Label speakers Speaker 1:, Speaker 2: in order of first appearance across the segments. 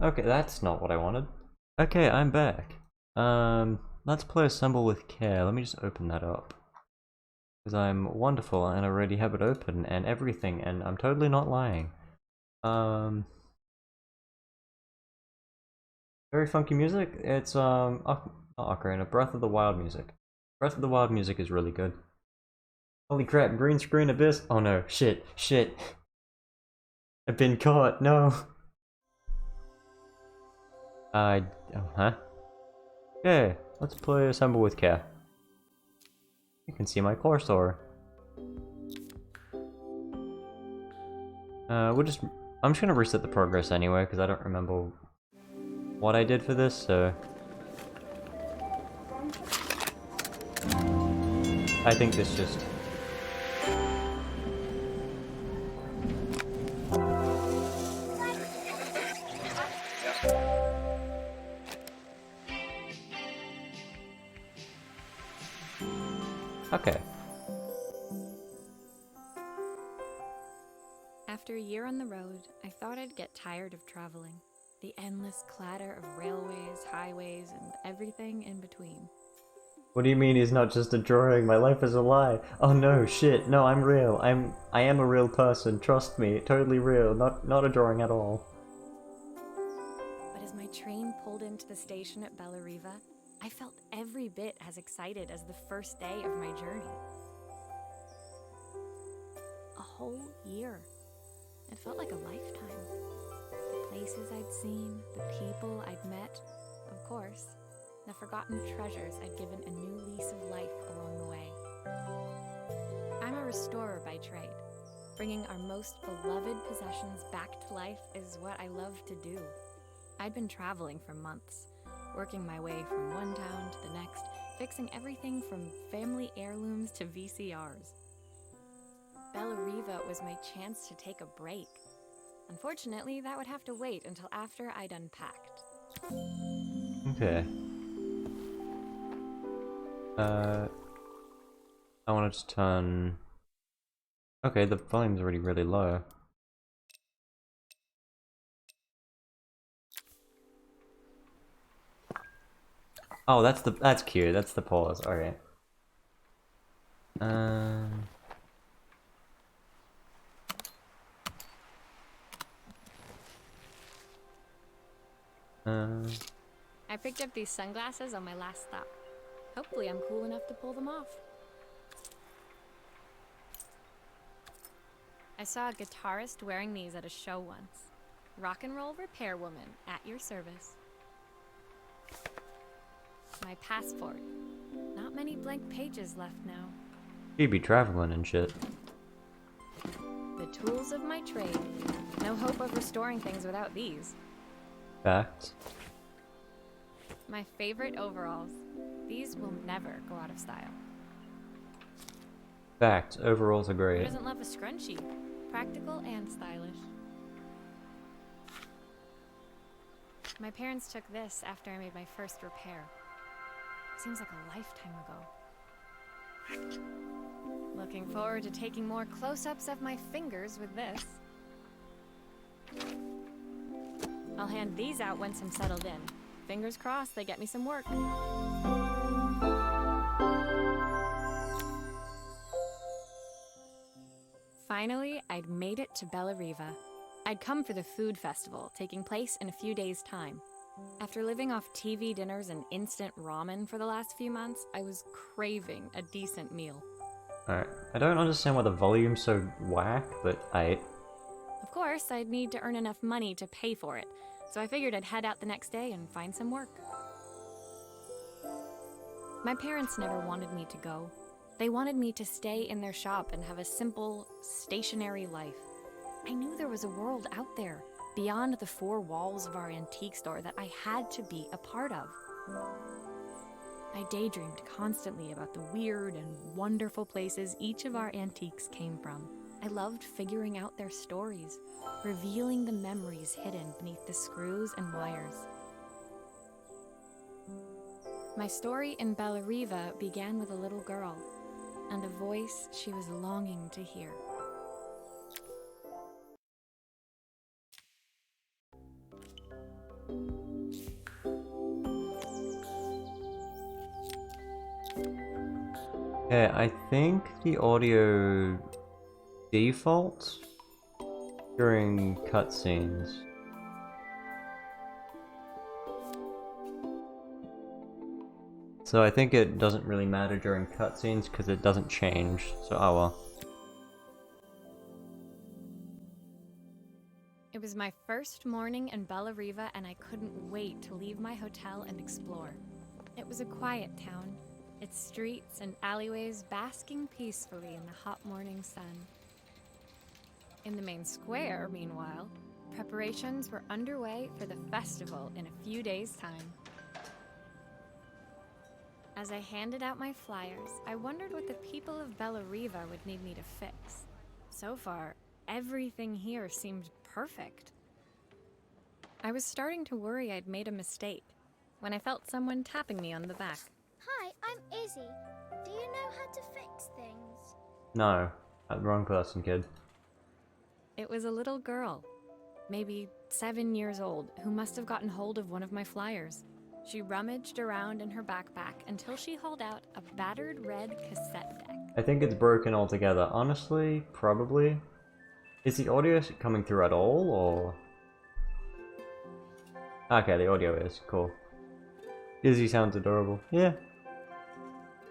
Speaker 1: Okay, that's not what I wanted. Okay, I'm back. Let's play Assemble with Care. Let me just open that up. Because I'm wonderful and I already have it open and everything, and I'm totally not lying. Um, very funky music. It's, not Ocarina, Breath of the Wild music. Breath of the Wild music is really good. Holy crap, green screen abyss. Oh no, shit. I've been caught, no. I, oh, huh? Okay, let's play Assemble with Care. You can see my cursor. We'll just... I'm just gonna reset the progress anyway, because I don't remember what I did for this, so... I think this just... Okay.
Speaker 2: After a year on the road, I thought I'd get tired of traveling. The endless clatter of railways, highways, and everything in between.
Speaker 1: What do you mean he's not just a drawing? My life is a lie. Oh no, shit. No, I'm real. I am a real person. Trust me. Totally real. Not a drawing at all.
Speaker 2: But as my train pulled into the station at Bellariva, I felt every bit as excited as the first day of my journey. A whole year. It felt like a lifetime. The places I'd seen, the people I'd met, of course, the forgotten treasures I'd given a new lease of life along the way. I'm a restorer by trade. Bringing our most beloved possessions back to life is what I love to do. I'd been traveling for months, working my way from one town to the next, fixing everything from family heirlooms to VCRs. Bellariva was my chance to take a break. Unfortunately, that would have to wait until after I'd unpacked.
Speaker 1: Okay. I want to just turn... Okay, the volume's already really low. Oh, that's cute. That's the pause. Okay. Um...
Speaker 2: I picked up these sunglasses on my last stop. Hopefully I'm cool enough to pull them off. I saw a guitarist wearing these at a show once. Rock and roll repair woman, at your service. My passport. Not many blank pages left now.
Speaker 1: She'd be traveling and shit.
Speaker 2: The tools of my trade. No hope of restoring things without these.
Speaker 1: Facts.
Speaker 2: My favorite overalls. These will never go out of style.
Speaker 1: Facts. Overalls are
Speaker 2: Who
Speaker 1: great.
Speaker 2: doesn't love a scrunchie? Practical and stylish. My parents took this after I made my first repair. Seems like a lifetime ago. Looking forward to taking more close-ups of my fingers with this. I'll hand these out once I'm settled in. Fingers crossed they get me some work. Finally, I'd made it to Bellariva. I'd come for the food festival, taking place in a few days' time. After living off TV dinners and instant ramen for the last few months, I was craving a decent meal.
Speaker 1: Alright. I don't understand why the volume's so whack, but
Speaker 2: Of course, I'd need to earn enough money to pay for it, so I figured I'd head out the next day and find some work. My parents never wanted me to go. They wanted me to stay in their shop and have a simple, stationary life. I knew there was a world out there, beyond the four walls of our antique store, that I had to be a part of. I daydreamed constantly about the weird and wonderful places each of our antiques came from. I loved figuring out their stories, revealing the memories hidden beneath the screws and wires. My story in Bellariva began with a little girl, and a voice she was longing to hear.
Speaker 1: Okay, I think the audio defaults during cutscenes. So I think it doesn't really matter during cutscenes because it doesn't change, so oh well.
Speaker 2: It was my first morning in Bellariva, and I couldn't wait to leave my hotel and explore. It was a quiet town, its streets and alleyways basking peacefully in the hot morning sun. In the main square, meanwhile, preparations were underway for the festival in a few days' time. As I handed out my flyers, I wondered what the people of Bellariva would need me to fix. So far, everything here seemed perfect. I was starting to worry I'd made a mistake when I felt someone tapping me on the back.
Speaker 3: Hi, I'm Izzy. Do you know how to fix things?
Speaker 1: No, wrong person, kid.
Speaker 2: It was a little girl, maybe 7 years old, who must have gotten hold of one of my flyers. She rummaged around in her backpack until she hauled out a battered red cassette deck.
Speaker 1: I think it's broken altogether. Honestly, probably. Is the audio coming through at all, or...? Okay, the audio is. Cool. Izzy sounds adorable. Yeah.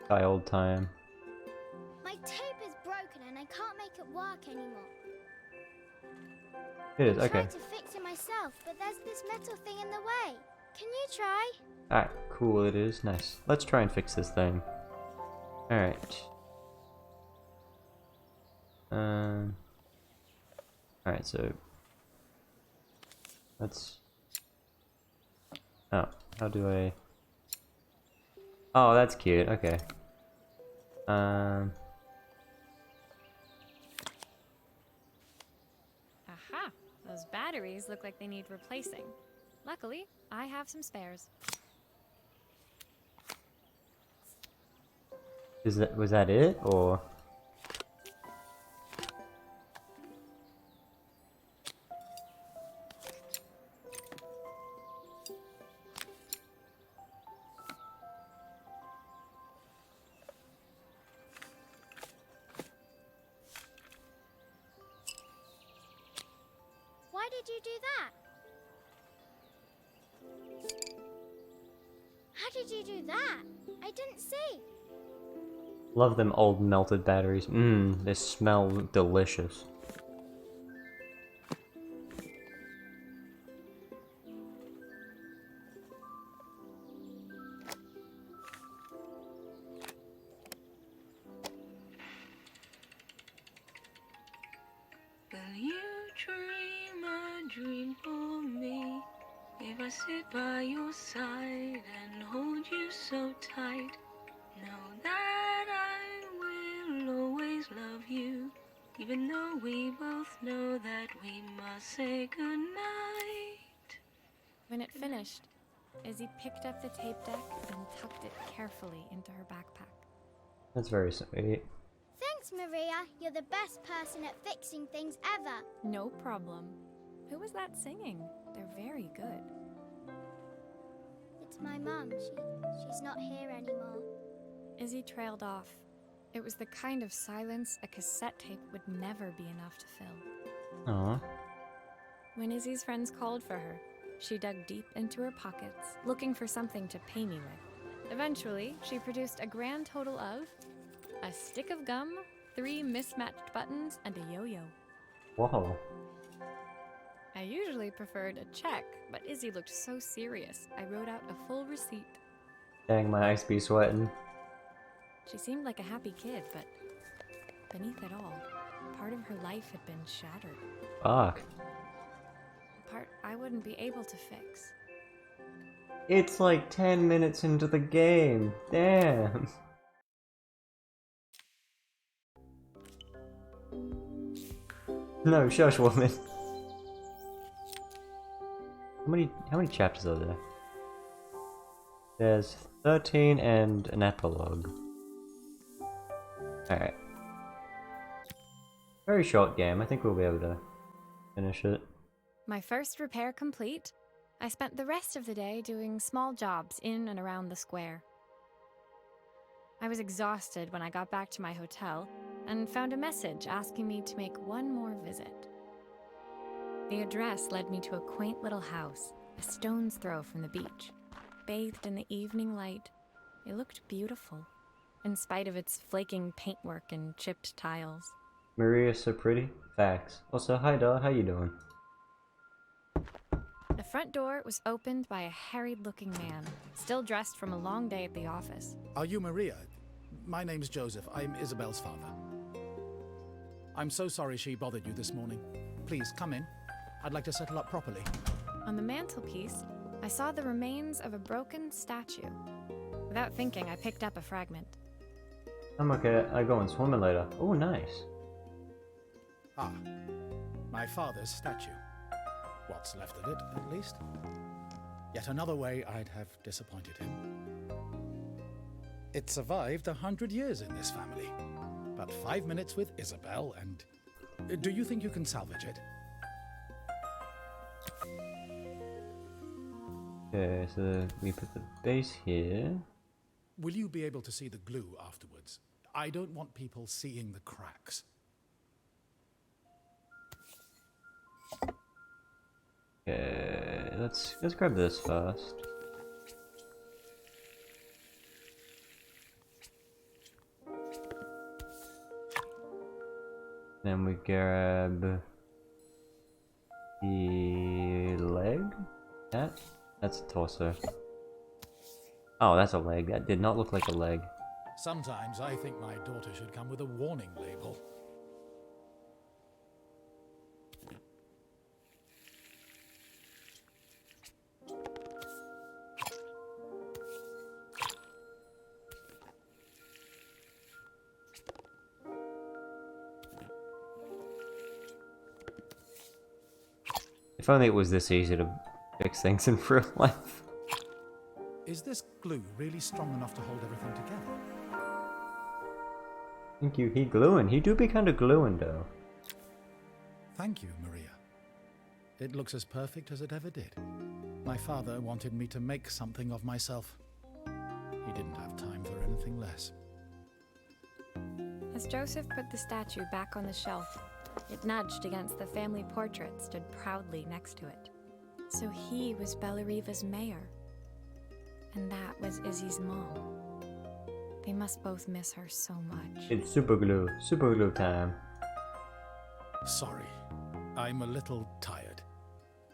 Speaker 1: Guy old time.
Speaker 3: My tape is broken and I can't make it work anymore.
Speaker 1: It is,
Speaker 3: I
Speaker 1: okay.
Speaker 3: tried to fix it myself, but there's this metal thing in the way. Can you try?
Speaker 1: Alright, cool it is. Nice. Let's try and fix this thing. Alright. Alright, so... Let's... Oh, how do I... Oh, that's cute. Okay.
Speaker 2: Aha! Those batteries look like they need replacing. Luckily, I have some spares.
Speaker 1: Was that it, or...?
Speaker 3: Why did you do that? How did you do that? I didn't see.
Speaker 1: Love them old melted batteries. Mmm, they smell delicious.
Speaker 4: Will you dream a dream for me? If I sit by your side and hold you so tight, know that I will always love you, even though we both know that we must say goodnight.
Speaker 2: When it finished, Izzy picked up the tape deck and tucked it carefully into her backpack.
Speaker 1: That's very sweet.
Speaker 3: Thanks, Maria. You're the best person at fixing things ever.
Speaker 2: No problem. Who was that singing? They're very good.
Speaker 3: It's my mum. She's not here anymore.
Speaker 2: Izzy trailed off. It was the kind of silence a cassette tape would never be enough to fill.
Speaker 1: Aww.
Speaker 2: When Izzy's friends called for her, she dug deep into her pockets, looking for something to pay me with. Eventually, she produced a grand total of a stick of gum, 3 mismatched buttons, and a yo-yo.
Speaker 1: Whoa.
Speaker 2: I usually preferred a check, but Izzy looked so serious, I wrote out a full receipt.
Speaker 1: Dang, my eyes be sweating.
Speaker 2: She seemed like a happy kid, but beneath it all, part of her life had been shattered.
Speaker 1: Fuck.
Speaker 2: A part I wouldn't be able to fix.
Speaker 1: It's like 10 minutes into the game. Damn. No, shush, woman. How many chapters are there? There's 13 and an epilogue. Alright. Very short game. I think we'll be able to finish it.
Speaker 2: My first repair complete, I spent the rest of the day doing small jobs in and around the square. I was exhausted when I got back to my hotel and found a message asking me to make one more visit. The address led me to a quaint little house, a stone's throw from the beach. Bathed in the evening light, it looked beautiful, in spite of its flaking paintwork and chipped tiles.
Speaker 1: Maria's so pretty. Facts. Also, hi doll, how you doing?
Speaker 2: The front door was opened by a harried-looking man, still dressed from a long day at the office.
Speaker 5: Are you Maria? My name's Joseph. I'm Isabel's father. I'm so sorry she bothered you this morning. Please, come in. I'd like to settle up properly.
Speaker 2: On the mantelpiece, I saw the remains of a broken statue. Without thinking, I picked up a fragment.
Speaker 1: I'm okay, I go and swimming later. Oh, nice.
Speaker 5: Ah, my father's statue. What's left of it, at least. Yet another way I'd have disappointed him. It survived 100 years in this family. But 5 minutes with Isabel and... Do you think you can salvage it?
Speaker 1: Okay, so we put the base here.
Speaker 5: Will you be able to see the glue afterwards? I don't want people seeing the cracks.
Speaker 1: Okay, let's grab this first. Then we grab the leg. That's a torso. Oh, that's a leg. That did not look like a leg.
Speaker 5: Sometimes I think my daughter should come with a warning label.
Speaker 1: If only it was this easy to fix things in real life.
Speaker 5: Is this glue really strong enough to hold everything together?
Speaker 1: Thank you. He gluing. He do be kind of gluing though.
Speaker 5: Thank you, Maria. It looks as perfect as it ever did. My father wanted me to make something of myself. He didn't have time for anything less.
Speaker 2: As Joseph put the statue back on the shelf, it nudged against the family portrait stood proudly next to it. So he was Bellariva's mayor. And that was Izzy's mom. They must both miss her so much.
Speaker 1: It's super glue time.
Speaker 5: Sorry, I'm a little tired.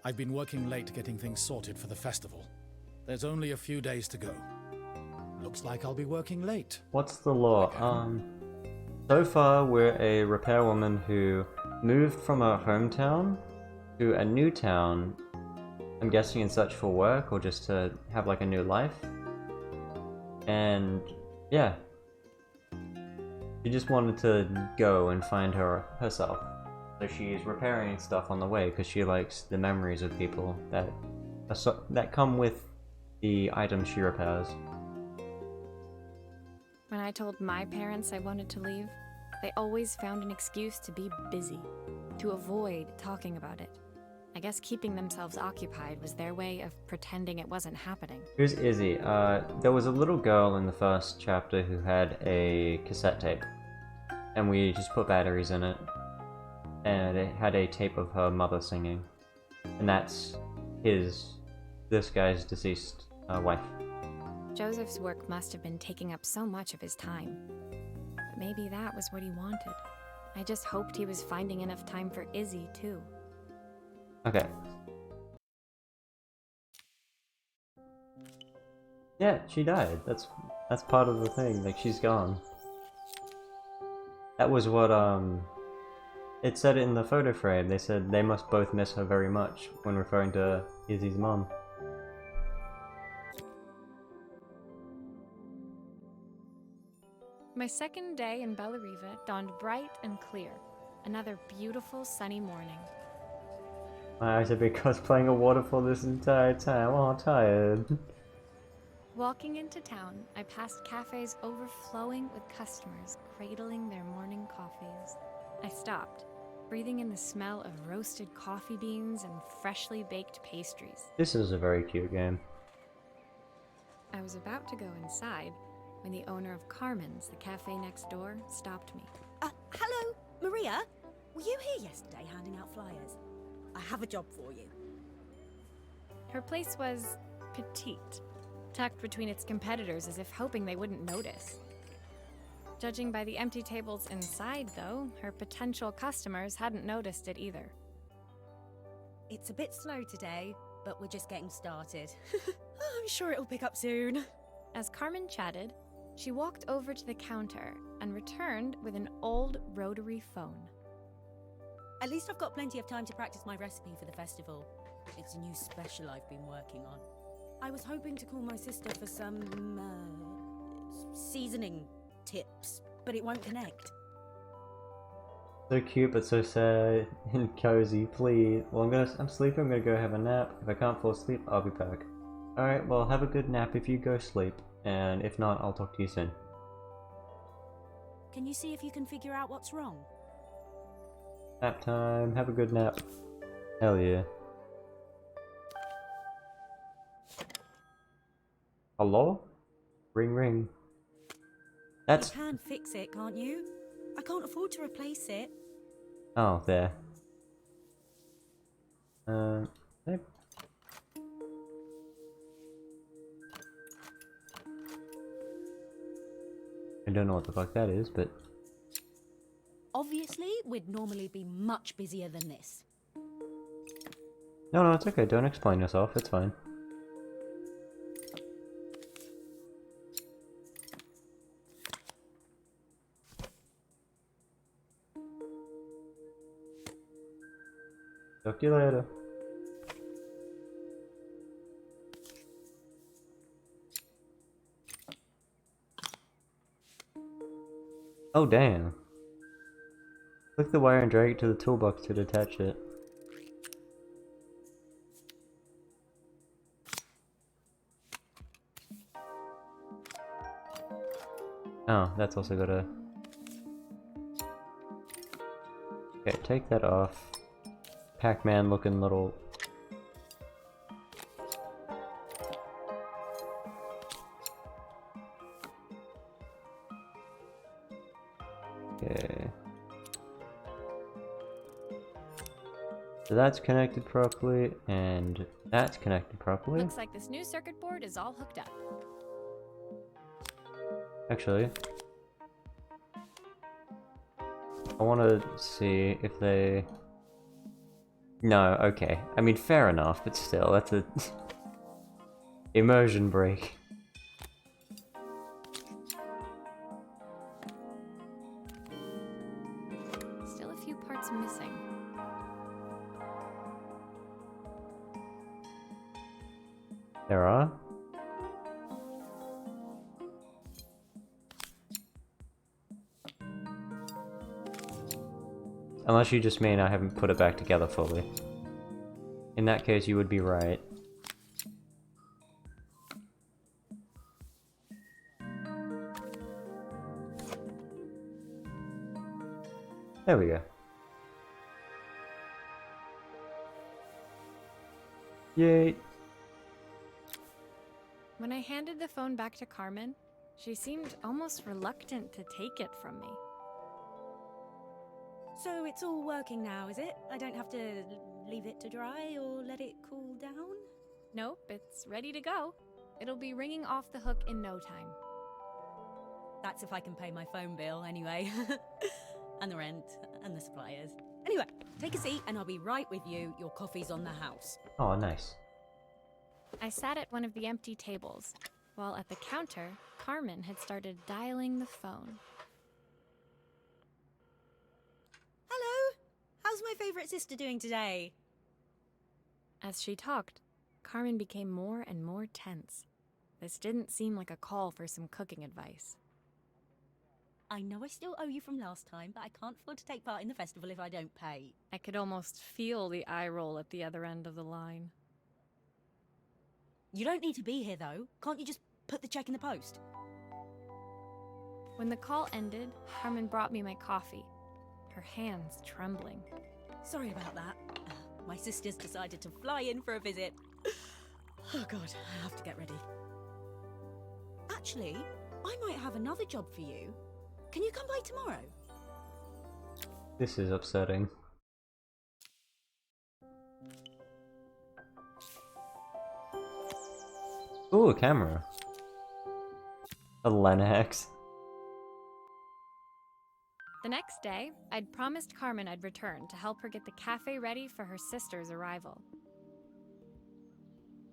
Speaker 5: I've been working late getting things sorted for the festival. There's only a few days to go. Looks like I'll be working late.
Speaker 1: What's the law? So far we're a repairwoman who moved from her hometown to a new town. I'm guessing in search for work or just to have like a new life. And yeah, she just wanted to go and find herself. So she's repairing stuff on the way because she likes the memories of people that come with the items she repairs.
Speaker 2: When I told my parents I wanted to leave, they always found an excuse to be busy, to avoid talking about it. I guess keeping themselves occupied was their way of pretending it wasn't happening.
Speaker 1: Who's Izzy? There was a little girl in the first chapter who had a cassette tape. And we just put batteries in it. And it had a tape of her mother singing. And that's this guy's deceased wife.
Speaker 2: Joseph's work must have been taking up so much of his time. But maybe that was what he wanted. I just hoped he was finding enough time for Izzy, too.
Speaker 1: Okay. Yeah, she died. That's part of the thing. Like, she's gone. That was what it said in the photo frame. They said they must both miss her very much when referring to Izzy's mom.
Speaker 2: My second day in Bellariva dawned bright and clear. Another beautiful sunny morning.
Speaker 1: My eyes have been cosplaying a waterfall this entire time. Oh, I'm tired.
Speaker 2: Walking into town, I passed cafes overflowing with customers cradling their morning coffees. I stopped, breathing in the smell of roasted coffee beans and freshly baked pastries.
Speaker 1: This is a very cute game.
Speaker 2: I was about to go inside when the owner of Carmen's, the cafe next door, stopped me.
Speaker 6: Hello, Maria? Were you here yesterday handing out flyers? I have a job for you.
Speaker 2: Her place was petite, tucked between its competitors as if hoping they wouldn't notice. Judging by the empty tables inside, though, her potential customers hadn't noticed it either.
Speaker 6: It's a bit slow today, but we're just getting started. I'm sure it'll pick up soon.
Speaker 2: As Carmen chatted, she walked over to the counter and returned with an old rotary phone.
Speaker 6: At least I've got plenty of time to practice my recipe for the festival. It's a new special I've been working on. I was hoping to call my sister for some, seasoning tips, but it won't connect.
Speaker 1: So cute but so sad and cozy, please. Well, I'm sleeping, I'm gonna go have a nap. If I can't fall asleep, I'll be back. Alright, well, have a good nap if you go sleep, and if not, I'll talk to you soon.
Speaker 6: Can you see if you can figure out what's wrong?
Speaker 1: Nap time, have a good nap. Hell yeah. Hello? Ring ring. That's...
Speaker 6: You can fix it, can't you? I can't afford to replace it.
Speaker 1: Oh, there. Yep. I don't know what the fuck that is, but...
Speaker 6: Obviously, we'd normally be much busier than this.
Speaker 1: No, it's okay, don't explain yourself, it's fine. Talk to you later. Oh damn. Click the wire and drag it to the toolbox to detach it. Oh, that's also got a... Okay, take that off. Pac-Man looking little... Okay. So that's connected properly, and that's connected properly.
Speaker 2: Looks like this new circuit board is all hooked up.
Speaker 1: Actually, I want to see if they... No, okay. I mean, fair enough, but still, that's a... immersion break.
Speaker 2: Still a few parts missing.
Speaker 1: There are? Unless you just mean I haven't put it back together fully. In that case, you would be right. There we go. Yay!
Speaker 2: When I handed the phone back to Carmen, she seemed almost reluctant to take it from me.
Speaker 6: So it's all working now, is it? I don't have to leave it to dry or let it cool down?
Speaker 2: Nope, it's ready to go. It'll be ringing off the hook in no time.
Speaker 6: That's if I can pay my phone bill, anyway. And the rent, and the suppliers. Anyway, take a seat and I'll be right with you. Your coffee's on the house.
Speaker 1: Oh, nice.
Speaker 2: I sat at one of the empty tables, while at the counter, Carmen had started dialing the phone.
Speaker 6: Hello? How's my favourite sister doing today?
Speaker 2: As she talked, Carmen became more and more tense. This didn't seem like a call for some cooking advice.
Speaker 6: I know I still owe you from last time, but I can't afford to take part in the festival if I don't pay.
Speaker 2: I could almost feel the eye roll at the other end of the line.
Speaker 6: You don't need to be here, though. Can't you just put the check in the post?
Speaker 2: When the call ended, Carmen brought me my coffee. her hands trembling.
Speaker 6: Sorry about that. My sister's decided to fly in for a visit. Oh god, I have to get ready. Actually, I might have another job for you. Can you come by tomorrow?
Speaker 1: This is upsetting. Ooh, a camera. A Lennox.
Speaker 2: The next day, I'd promised Carmen I'd return to help her get the cafe ready for her sister's arrival.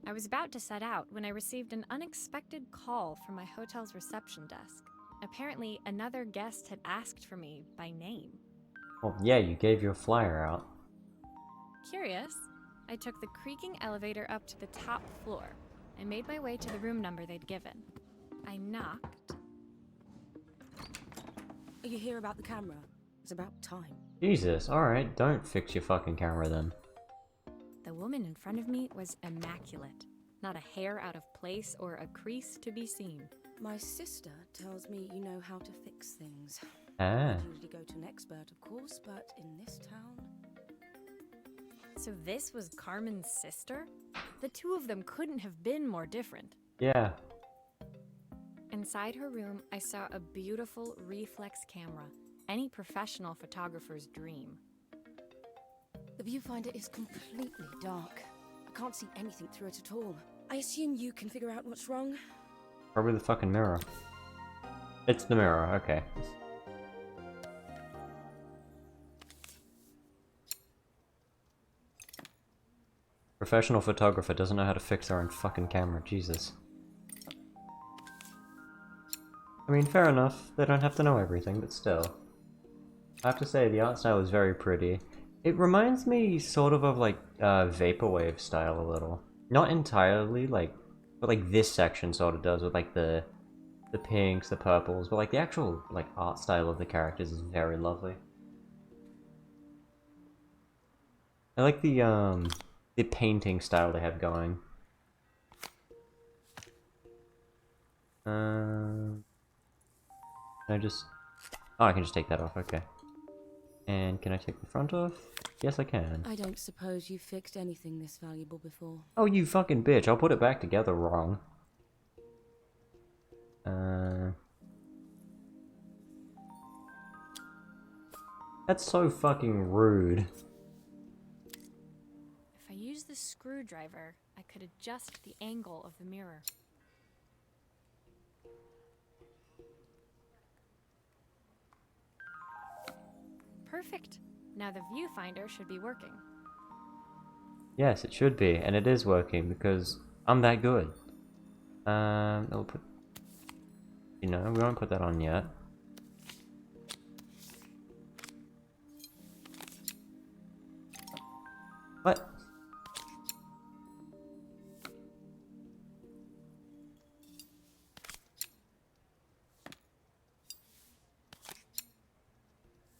Speaker 2: I was about to set out when I received an unexpected call from my hotel's reception desk. Apparently, another guest had asked for me by name.
Speaker 1: Well, yeah, you gave your flyer out.
Speaker 2: Curious, I took the creaking elevator up to the top floor and made my way to the room number they'd given. I knocked.
Speaker 6: Are you here about the camera? It's about time.
Speaker 1: Jesus, alright, don't fix your fucking camera then.
Speaker 2: The woman in front of me was immaculate. Not a hair out of place or a crease to be seen.
Speaker 6: My sister tells me you know how to fix things.
Speaker 1: Ah.
Speaker 6: I usually go to an expert, of course, but in this town...
Speaker 2: So this was Carmen's sister? The two of them couldn't have been more different.
Speaker 1: Yeah.
Speaker 2: Inside her room, I saw a beautiful reflex camera. Any professional photographer's dream.
Speaker 6: The viewfinder is completely dark. I can't see anything through it at all. I assume you can figure out what's wrong?
Speaker 1: Probably the fucking mirror. It's the mirror, okay. Professional photographer doesn't know how to fix their own fucking camera, Jesus. I mean, fair enough, they don't have to know everything, but still. I have to say, the art style is very pretty. It reminds me sort of like Vaporwave style a little. Not entirely, like, but like this section sort of does with like the pinks, the purples, but like the actual like art style of the characters is very lovely. I like the painting style they have going. Can I just... Oh, I can just take that off, okay. And can I take the front off? Yes, I can.
Speaker 6: I don't suppose you've fixed anything this valuable before.
Speaker 1: Oh, you fucking bitch, I'll put it back together wrong. That's so fucking rude.
Speaker 2: If I used the screwdriver, I could adjust the angle of the mirror. Perfect. Now the viewfinder should be working.
Speaker 1: Yes, it should be, and it is working because I'm that good. I'll put... You know, we won't put that on yet. What?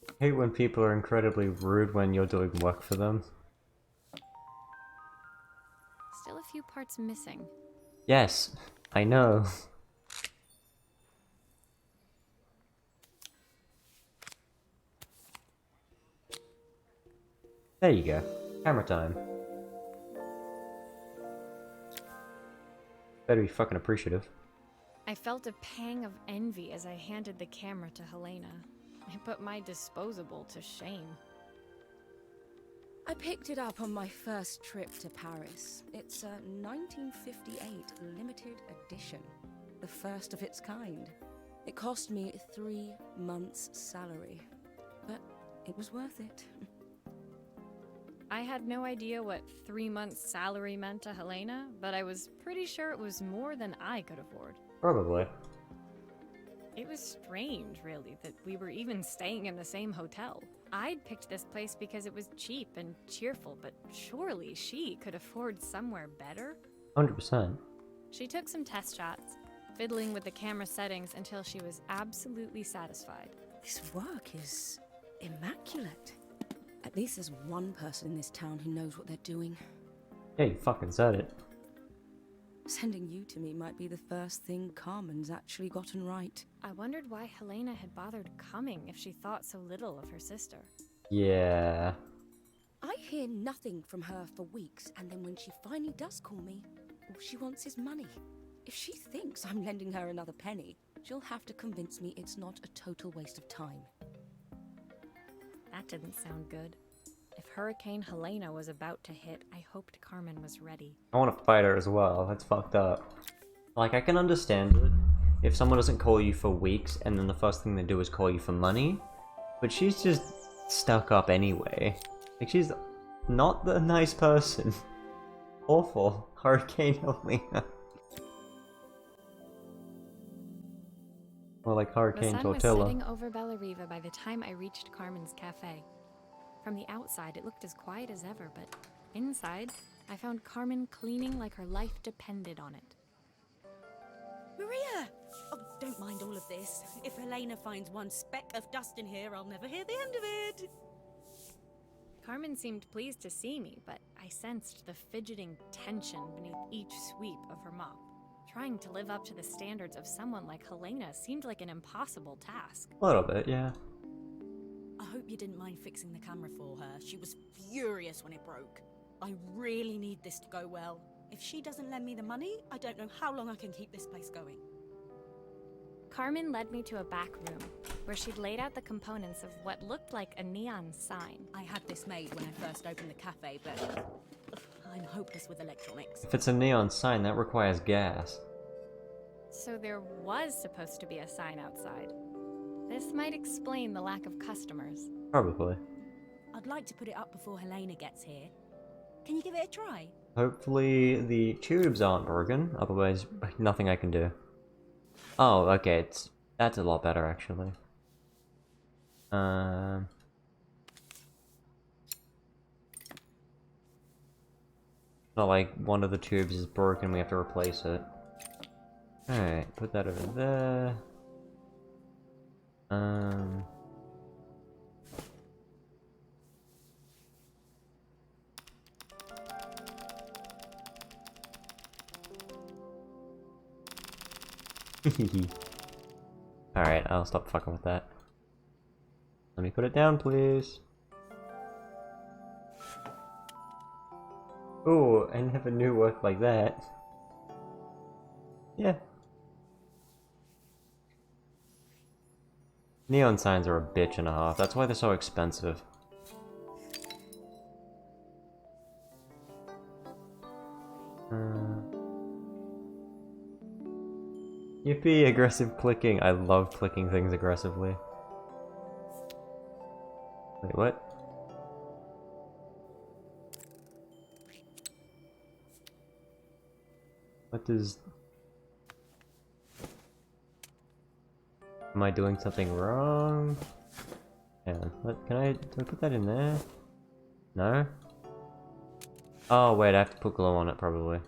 Speaker 1: I hate when people are incredibly rude when you're doing work for them.
Speaker 2: Still a few parts missing.
Speaker 1: Yes, I know. There you go. Camera time. Better be fucking appreciative.
Speaker 2: I felt a pang of envy as I handed the camera to Helena. I put my disposable to shame.
Speaker 6: I picked it up on my first trip to Paris. It's a 1958 limited edition, the first of its kind. It cost me 3 months' salary, but it was worth it.
Speaker 2: I had no idea what 3 months' salary meant to Helena, but I was pretty sure it was more than I could afford.
Speaker 1: Probably.
Speaker 2: It was strange, really, that we were even staying in the same hotel. I'd picked this place because it was cheap and cheerful, but surely she could afford somewhere better?
Speaker 1: 100%.
Speaker 2: She took some test shots, fiddling with the camera settings until she was absolutely satisfied.
Speaker 6: This work is immaculate. At least there's one person in this town who knows what they're doing.
Speaker 1: Yeah, you fucking said it.
Speaker 6: Sending you to me might be the first thing Carmen's actually gotten right.
Speaker 2: I wondered why Helena had bothered coming if she thought so little of her sister.
Speaker 1: Yeah.
Speaker 6: I hear nothing from her for weeks, and then when she finally does call me, all she wants is money. If she thinks I'm lending her another penny, she'll have to convince me it's not a total waste of time.
Speaker 2: That didn't sound good. If Hurricane Helena was about to hit, I hoped Carmen was ready.
Speaker 1: I want to fight her as well. That's fucked up. Like, I can understand it if someone doesn't call you for weeks and then the first thing they do is call you for money, but she's just stuck up anyway. Like, she's not the nice person. Awful. Hurricane Helena. Or like Hurricane
Speaker 2: The sun
Speaker 1: Tortilla.
Speaker 2: was setting over Bellariva by the time I reached Carmen's cafe. From the outside, it looked as quiet as ever, but inside, I found Carmen cleaning like her life depended on it.
Speaker 7: Maria! Oh, don't mind all of this. If Helena finds one speck of dust in here, I'll never hear the end of it.
Speaker 2: Carmen seemed pleased to see me, but I sensed the fidgeting tension beneath each sweep of her mop. Trying to live up to the standards of someone like Helena seemed like an impossible task.
Speaker 1: A little bit, yeah.
Speaker 7: I hope you didn't mind fixing the camera for her. She was furious when it broke. I really need this to go well. If she doesn't lend me the money, I don't know how long I can keep this place going.
Speaker 2: Carmen led me to a back room, where she'd laid out the components of what looked like a neon sign.
Speaker 7: I had this made when I first opened the cafe, but I'm hopeless with electronics.
Speaker 1: If it's a neon sign, that requires gas.
Speaker 2: So there was supposed to be a sign outside. This might explain the lack of customers.
Speaker 1: Probably.
Speaker 7: I'd like to put it up before Helena gets here. Can you give it a try?
Speaker 1: Hopefully the tubes aren't broken, otherwise nothing I can do. Oh, okay, that's a lot better actually. Not like one of the tubes is broken, we have to replace it. Alright, put that over there. Alright, I'll stop fucking with that. Let me put it down, please. Ooh, I never knew work like that. Yeah. Neon signs are a bitch and a half. That's why they're so expensive. Yippee, aggressive clicking. I love clicking things aggressively. Wait, what? What does... Am I doing something wrong? Hang on, what, do I put that in there? No? Oh wait, I have to put glue on it probably.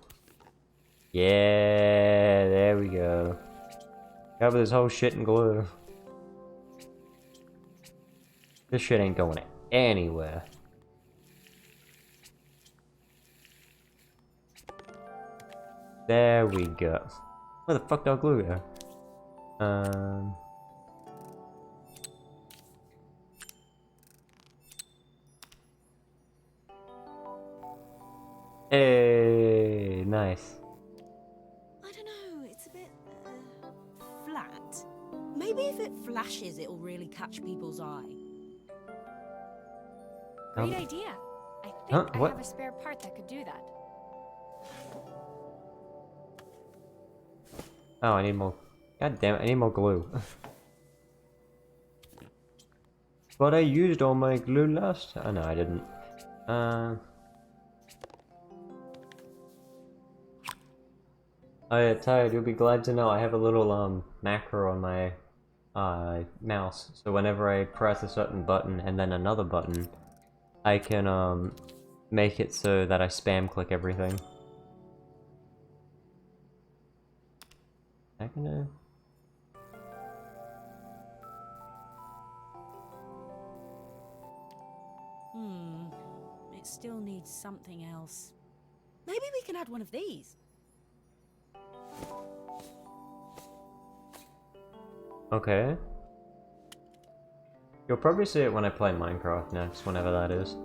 Speaker 1: Yeah, there we go. Cover this whole shit in glue. This shit ain't going anywhere. There we go. Where the fuck did our glue go? Hey, nice.
Speaker 7: I don't know, it's a bit, flat. Maybe if it flashes, it'll really catch people's eye.
Speaker 2: Great idea. I think
Speaker 1: Huh?
Speaker 2: I
Speaker 1: What?
Speaker 2: have a spare part that could do that.
Speaker 1: Oh, I need more. God damn it, I need more glue. But I used all my glue last. Oh no, I didn't. Oh yeah, Tired, you'll be glad to know I have a little macro on my mouse. So whenever I press a certain button and then another button, I can make it so that I spam click everything. I can
Speaker 7: It still needs something else. Maybe we can add one of these.
Speaker 1: Okay. You'll probably see it when I play Minecraft next, whenever that is.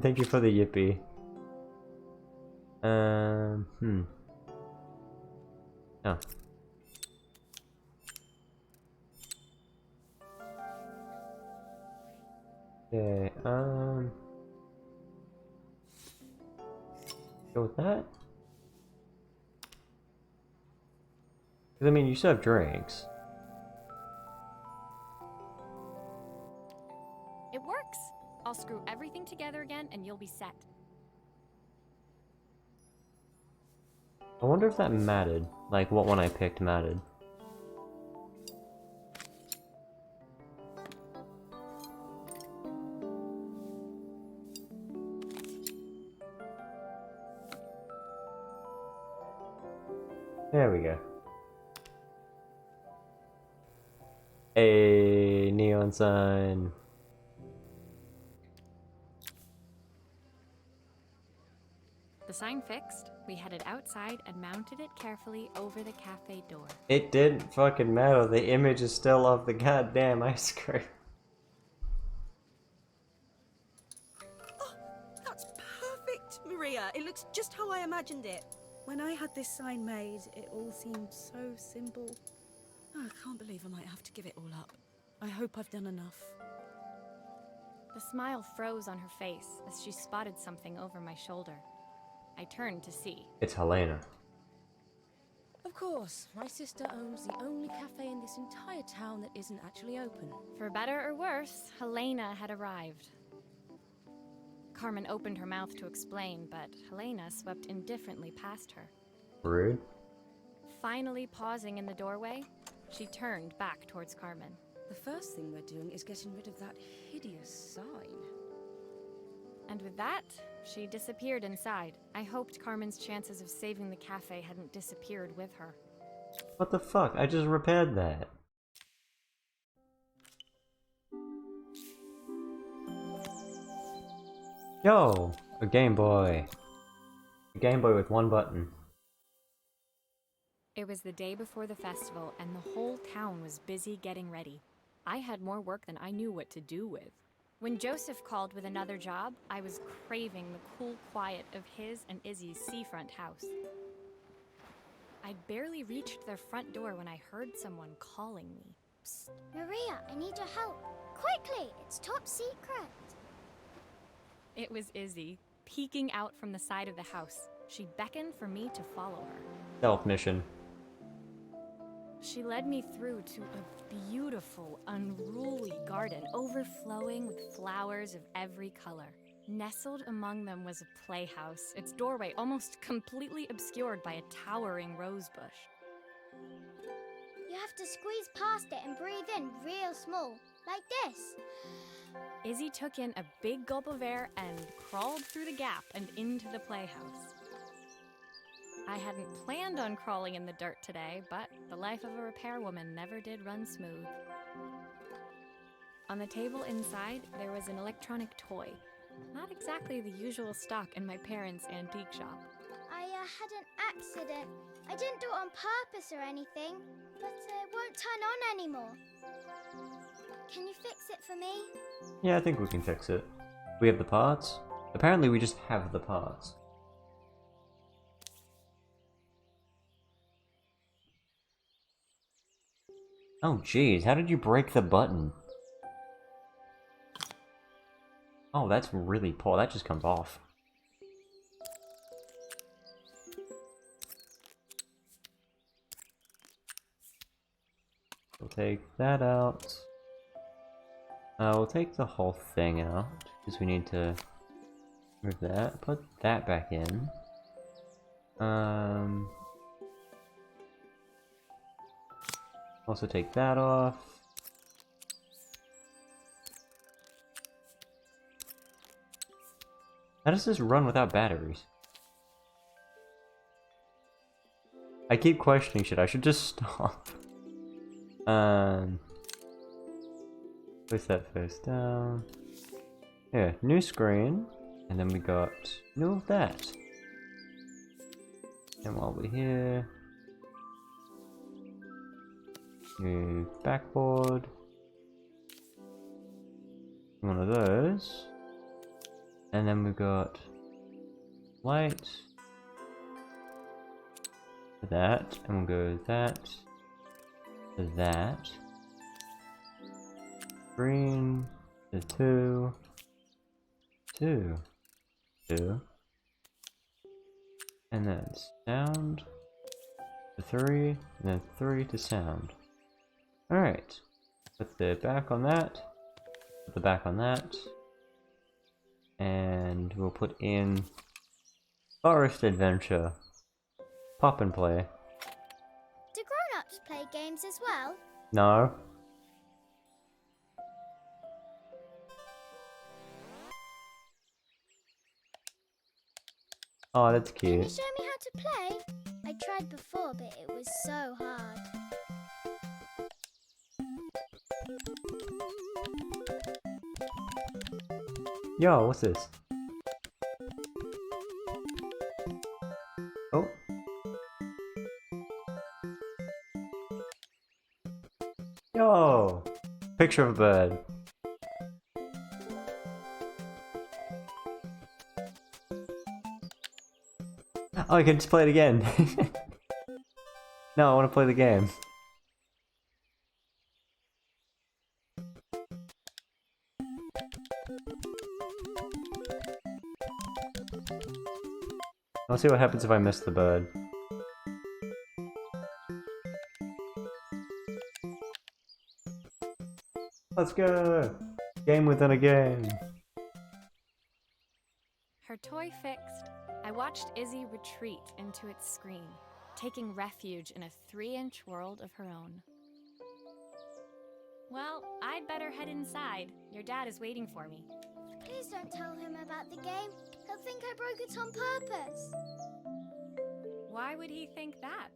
Speaker 1: Thank you for the yippee. Oh. Okay, go with that? 'Cause I mean, you serve drinks.
Speaker 2: It works! I'll screw everything together again and you'll be set.
Speaker 1: I wonder if that mattered. Like, what one I picked mattered. There we go. A neon sign.
Speaker 2: The sign fixed, we headed outside and mounted it carefully over the cafe door.
Speaker 1: It didn't fucking matter. The image is still of the goddamn ice cream.
Speaker 7: Oh, that's perfect, Maria. It looks just how I imagined it. When I had this sign made, it all seemed so simple. Oh, I can't believe I might have to give it all up. I hope I've done enough.
Speaker 2: The smile froze on her face as she spotted something over my shoulder. I turned to see.
Speaker 1: It's Helena.
Speaker 6: Of course, my sister owns the only cafe in this entire town that isn't actually open.
Speaker 2: For better or worse, Helena had arrived. Carmen opened her mouth to explain, but Helena swept indifferently past her.
Speaker 1: Rude.
Speaker 2: Finally pausing in the doorway, she turned back towards Carmen.
Speaker 6: The first thing we're doing is getting rid of that hideous sign.
Speaker 2: And with that, she disappeared inside. I hoped Carmen's chances of saving the cafe hadn't disappeared with her.
Speaker 1: What the fuck? I just repaired that. Yo! A Game Boy. A Game Boy with one button.
Speaker 2: It was the day before the festival, and the whole town was busy getting ready. I had more work than I knew what to do with. When Joseph called with another job, I was craving the cool quiet of his and Izzy's seafront house. I'd barely reached their front door when I heard someone calling me.
Speaker 3: Psst, Maria, I need your help. Quickly, it's top secret.
Speaker 2: It was Izzy, peeking out from the side of the house. She beckoned for me to follow her.
Speaker 1: Stealth mission.
Speaker 2: She led me through to a beautiful, unruly garden overflowing with flowers of every color. Nestled among them was a playhouse, its doorway almost completely obscured by a towering rose bush.
Speaker 3: You have to squeeze past it and breathe in real small, like this.
Speaker 2: Izzy took in a big gulp of air and crawled through the gap and into the playhouse. I hadn't planned on crawling in the dirt today, but the life of a repairwoman never did run smooth. On the table inside, there was an electronic toy. Not exactly the usual stock in my parents' antique shop.
Speaker 3: I had an accident. I didn't do it on purpose or anything, but it won't turn on anymore. Can you fix it for me?
Speaker 1: Yeah, I think we can fix it. We have the parts? Apparently we just have the parts. Oh jeez, how did you break the button? Oh, that's really poor. That just comes off. We'll take that out. We'll take the whole thing out, because we need to move that. Put that back in. Also take that off. How does this run without batteries? I keep questioning shit. I should just stop. Place that face down. Yeah, new screen. And then we got new of that. And while we're here, new backboard. One of those. And then we've got light. That. And we'll go that. To that. Green. To 2. 2. 2. And then sound to 3, and then 3 to sound. Alright. Put the back on that. Put the back on that. And we'll put in Forest Adventure. Pop and play.
Speaker 3: Do grown-ups play games as well?
Speaker 1: No. Oh, that's
Speaker 3: Can you
Speaker 1: cute.
Speaker 3: show me how to play? I tried before, but it was so hard.
Speaker 1: Yo, what's this? Oh. Yo! Picture of a bird. Oh, I can just play it again. No, I want to play the game. I'll see what happens if I miss the bird. Let's go! Game within a game.
Speaker 2: Her toy fixed, I watched Izzy retreat into its screen, taking refuge in a 3-inch world of her own. Well, I'd better head inside. Your dad is waiting for me.
Speaker 3: Please don't tell him about the game. He'll think I broke it on purpose.
Speaker 2: Why would he think that?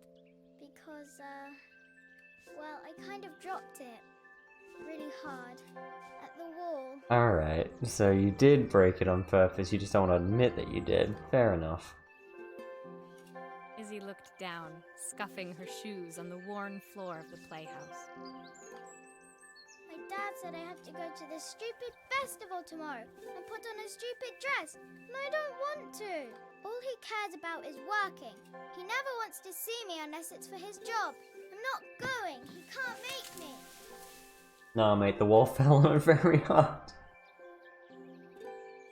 Speaker 3: Because, well, I kind of dropped it really hard at the wall.
Speaker 1: Alright, so you did break it on purpose, you just don't want to admit that you did. Fair enough.
Speaker 2: Izzy looked down, scuffing her shoes on the worn floor of the playhouse.
Speaker 3: My dad said I have to go to this stupid festival tomorrow and put on a stupid dress, and I don't want to. All he cares about is working. He never wants to see me unless it's for his job. I'm not going. He can't make me.
Speaker 1: Nah, mate, the wall fell on it very hard.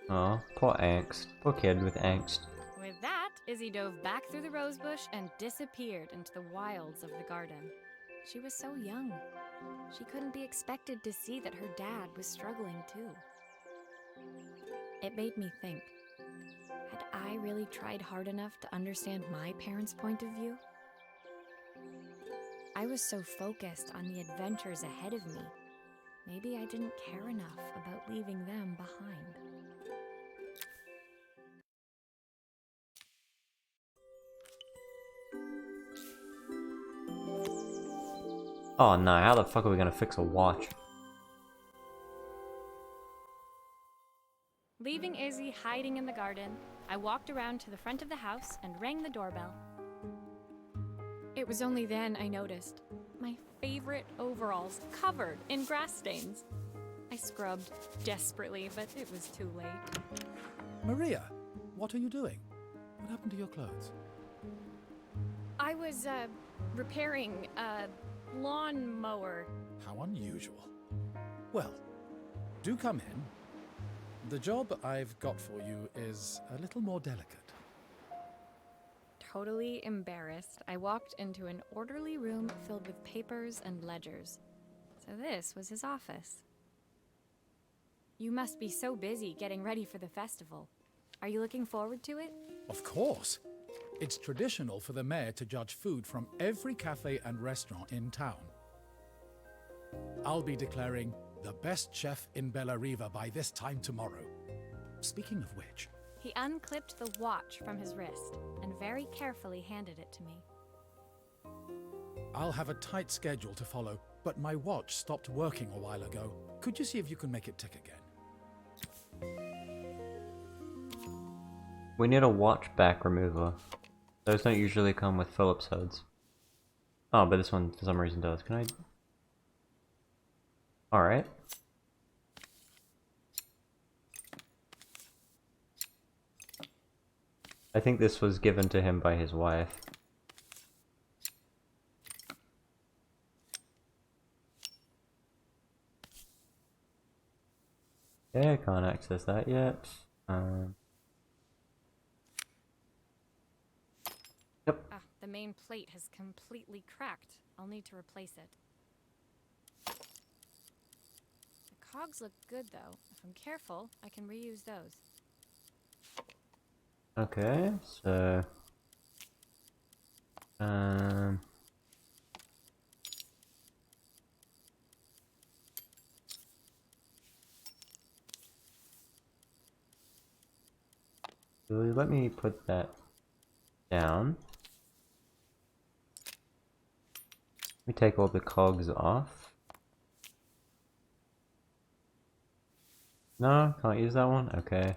Speaker 1: Aw, poor angst. Poor kid with angst.
Speaker 2: With that, Izzy dove back through the rosebush and disappeared into the wilds of the garden. She was so young. She couldn't be expected to see that her dad was struggling too. It made me think. Had I really tried hard enough to understand my parents' point of view? I was so focused on the adventures ahead of me. Maybe I didn't care enough about leaving them behind.
Speaker 1: Oh no, how the fuck are we gonna fix a watch?
Speaker 2: Leaving Izzy hiding in the garden, I walked around to the front of the house and rang the doorbell. It was only then I noticed my favorite overalls covered in grass stains. I scrubbed desperately, but it was too late.
Speaker 5: Maria, what are you doing? What happened to your clothes?
Speaker 2: I was, repairing a lawn mower.
Speaker 5: How unusual. Well, do come in. The job I've got for you is a little more delicate.
Speaker 2: Totally embarrassed, I walked into an orderly room filled with papers and ledgers. So this was his office. You must be so busy getting ready for the festival. Are you looking forward to it?
Speaker 5: Of course. It's traditional for the mayor to judge food from every cafe and restaurant in town. I'll be declaring the best chef in Bella Riva by this time tomorrow. Speaking of which...
Speaker 2: He unclipped the watch from his wrist and very carefully handed it to me.
Speaker 5: I'll have a tight schedule to follow, but my watch stopped working a while ago. Could you see if you can make it tick again?
Speaker 1: We need a watch back remover. Those don't usually come with Phillips heads. Oh, but this one for some reason does. Can I? Alright. I think this was given to him by his wife. Okay, I can't access that yet. Yep.
Speaker 2: Ah, the main plate has completely cracked. I'll need to replace it. The cogs look good though. If I'm careful, I can reuse those.
Speaker 1: Okay, so let me put that down. Let me take all the cogs off. No, can't use that one? Okay.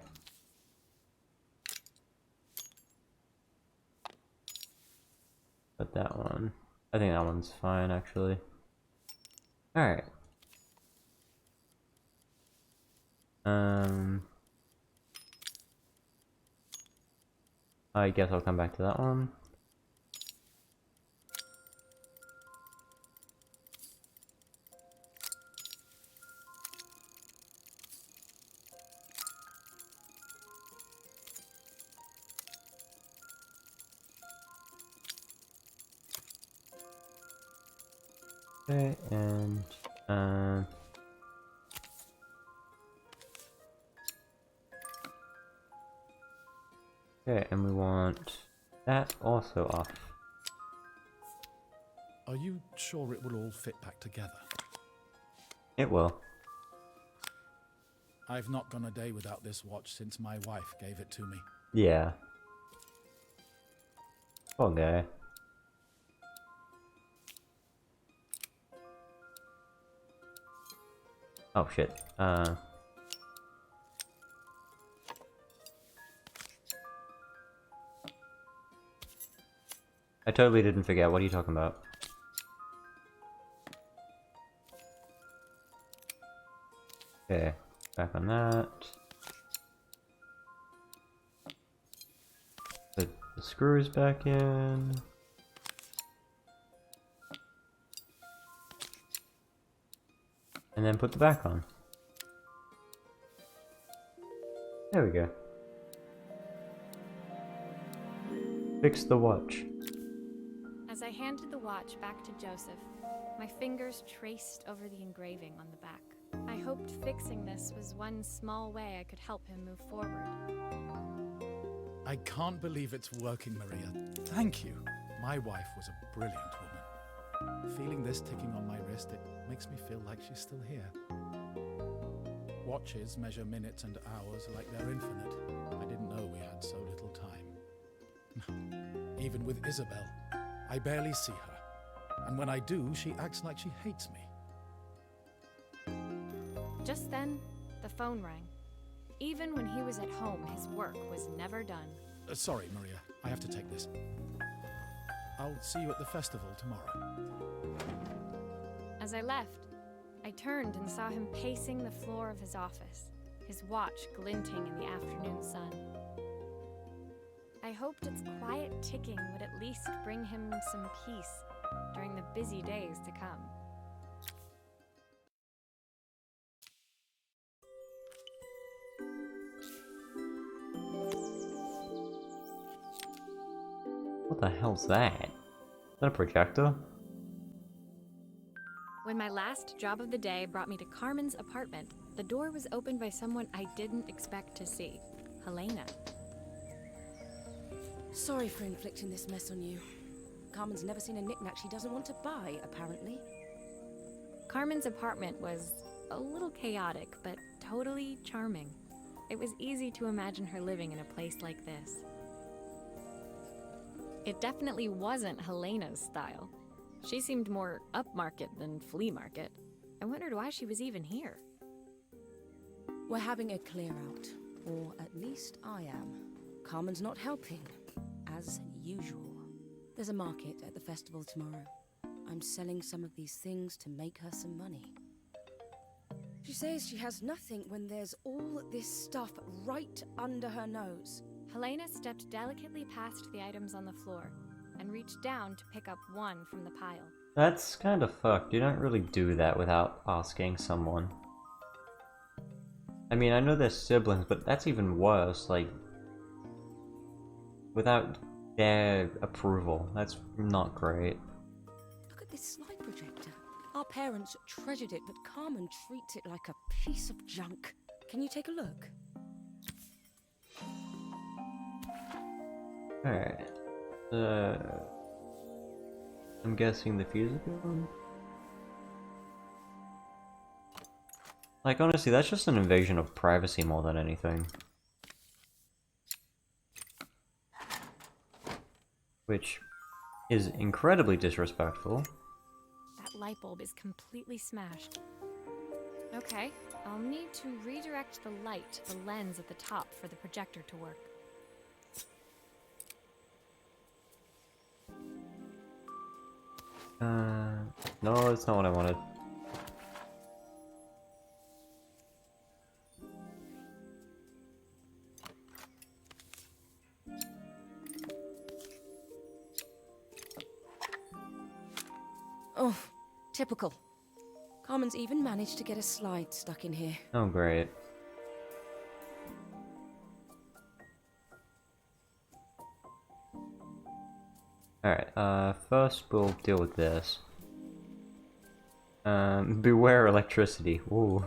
Speaker 1: But that one, I think that one's fine actually. Alright. I guess I'll come back to that one. Okay, and okay, and we want that also off.
Speaker 5: Are you sure it will all fit back together?
Speaker 1: It will.
Speaker 5: I've not gone a day without this watch since my wife gave it to me.
Speaker 1: Yeah. Poor guy. Oh shit. I totally didn't forget. What are you talking about? Okay, back on that. Put the screws back in. And then put the back on. There we go. Fix the watch.
Speaker 2: As I handed the watch back to Joseph, my fingers traced over the engraving on the back. I hoped fixing this was one small way I could help him move forward.
Speaker 5: I can't believe it's working, Maria. Thank you. My wife was a brilliant woman. Feeling this ticking on my wrist, it makes me feel like she's still here. Watches measure minutes and hours like they're infinite. I didn't know we had so little time. Even with Isabel, I barely see her. And when I do, she acts like she hates me.
Speaker 2: Just then, the phone rang. Even when he was at home, his work was never done.
Speaker 5: Sorry, Maria. I have to take this. I'll see you at the festival tomorrow.
Speaker 2: As I left, I turned and saw him pacing the floor of his office, his watch glinting in the afternoon sun. I hoped its quiet ticking would at least bring him some peace during the busy days to come.
Speaker 1: What the hell's that? Is that a projector?
Speaker 2: When my last job of the day brought me to Carmen's apartment, the door was opened by someone I didn't expect to see, Helena.
Speaker 6: Sorry for inflicting this mess on you. Carmen's never seen a knickknack she doesn't want to buy, apparently.
Speaker 2: Carmen's apartment was a little chaotic, but totally charming. It was easy to imagine her living in a place like this. It definitely wasn't Helena's style. She seemed more upmarket than flea market. I wondered why she was even here.
Speaker 6: We're having a clear out, or at least I am. Carmen's not helping, as usual. There's a market at the festival tomorrow. I'm selling some of these things to make her some money. She says she has nothing when there's all this stuff right under her nose.
Speaker 2: Helena stepped delicately past the items on the floor and reached down to pick up one from the pile.
Speaker 1: That's kind of fucked. You don't really do that without asking someone. I mean, I know they're siblings, but that's even worse, like, without their approval. That's not great.
Speaker 6: Look at this slide projector. Our parents treasured it, but Carmen treats it like a piece of junk. Can you take a look?
Speaker 1: Alright. I'm guessing the fuse is gone? Like, honestly, that's just an invasion of privacy more than anything. Which is incredibly disrespectful.
Speaker 2: That light bulb is completely smashed. Okay, I'll need to redirect the light to the lens at the top for the projector to work.
Speaker 1: No, that's not what I wanted.
Speaker 6: Oh, typical. Carmen's even managed to get a slide stuck in here.
Speaker 1: Oh, great. Alright, first we'll deal with this. Beware electricity. Ooh.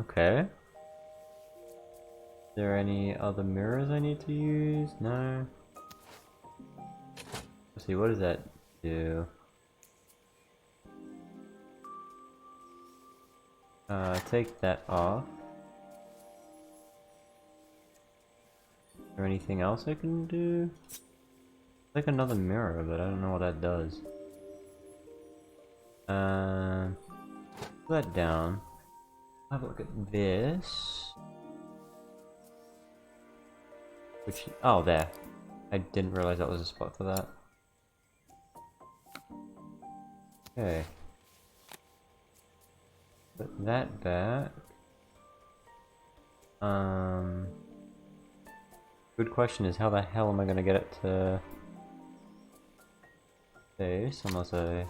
Speaker 1: Okay. Is there any other mirrors I need to use? No. Let's see, what does that do? Take that off. Is there anything else I can do? Like another mirror, but I don't know what that does. Put that down. Have a look at this. Which, oh, there. I didn't realize that was a spot for that. Okay. Put that back. Good question is how the hell am I gonna get it to face unless I...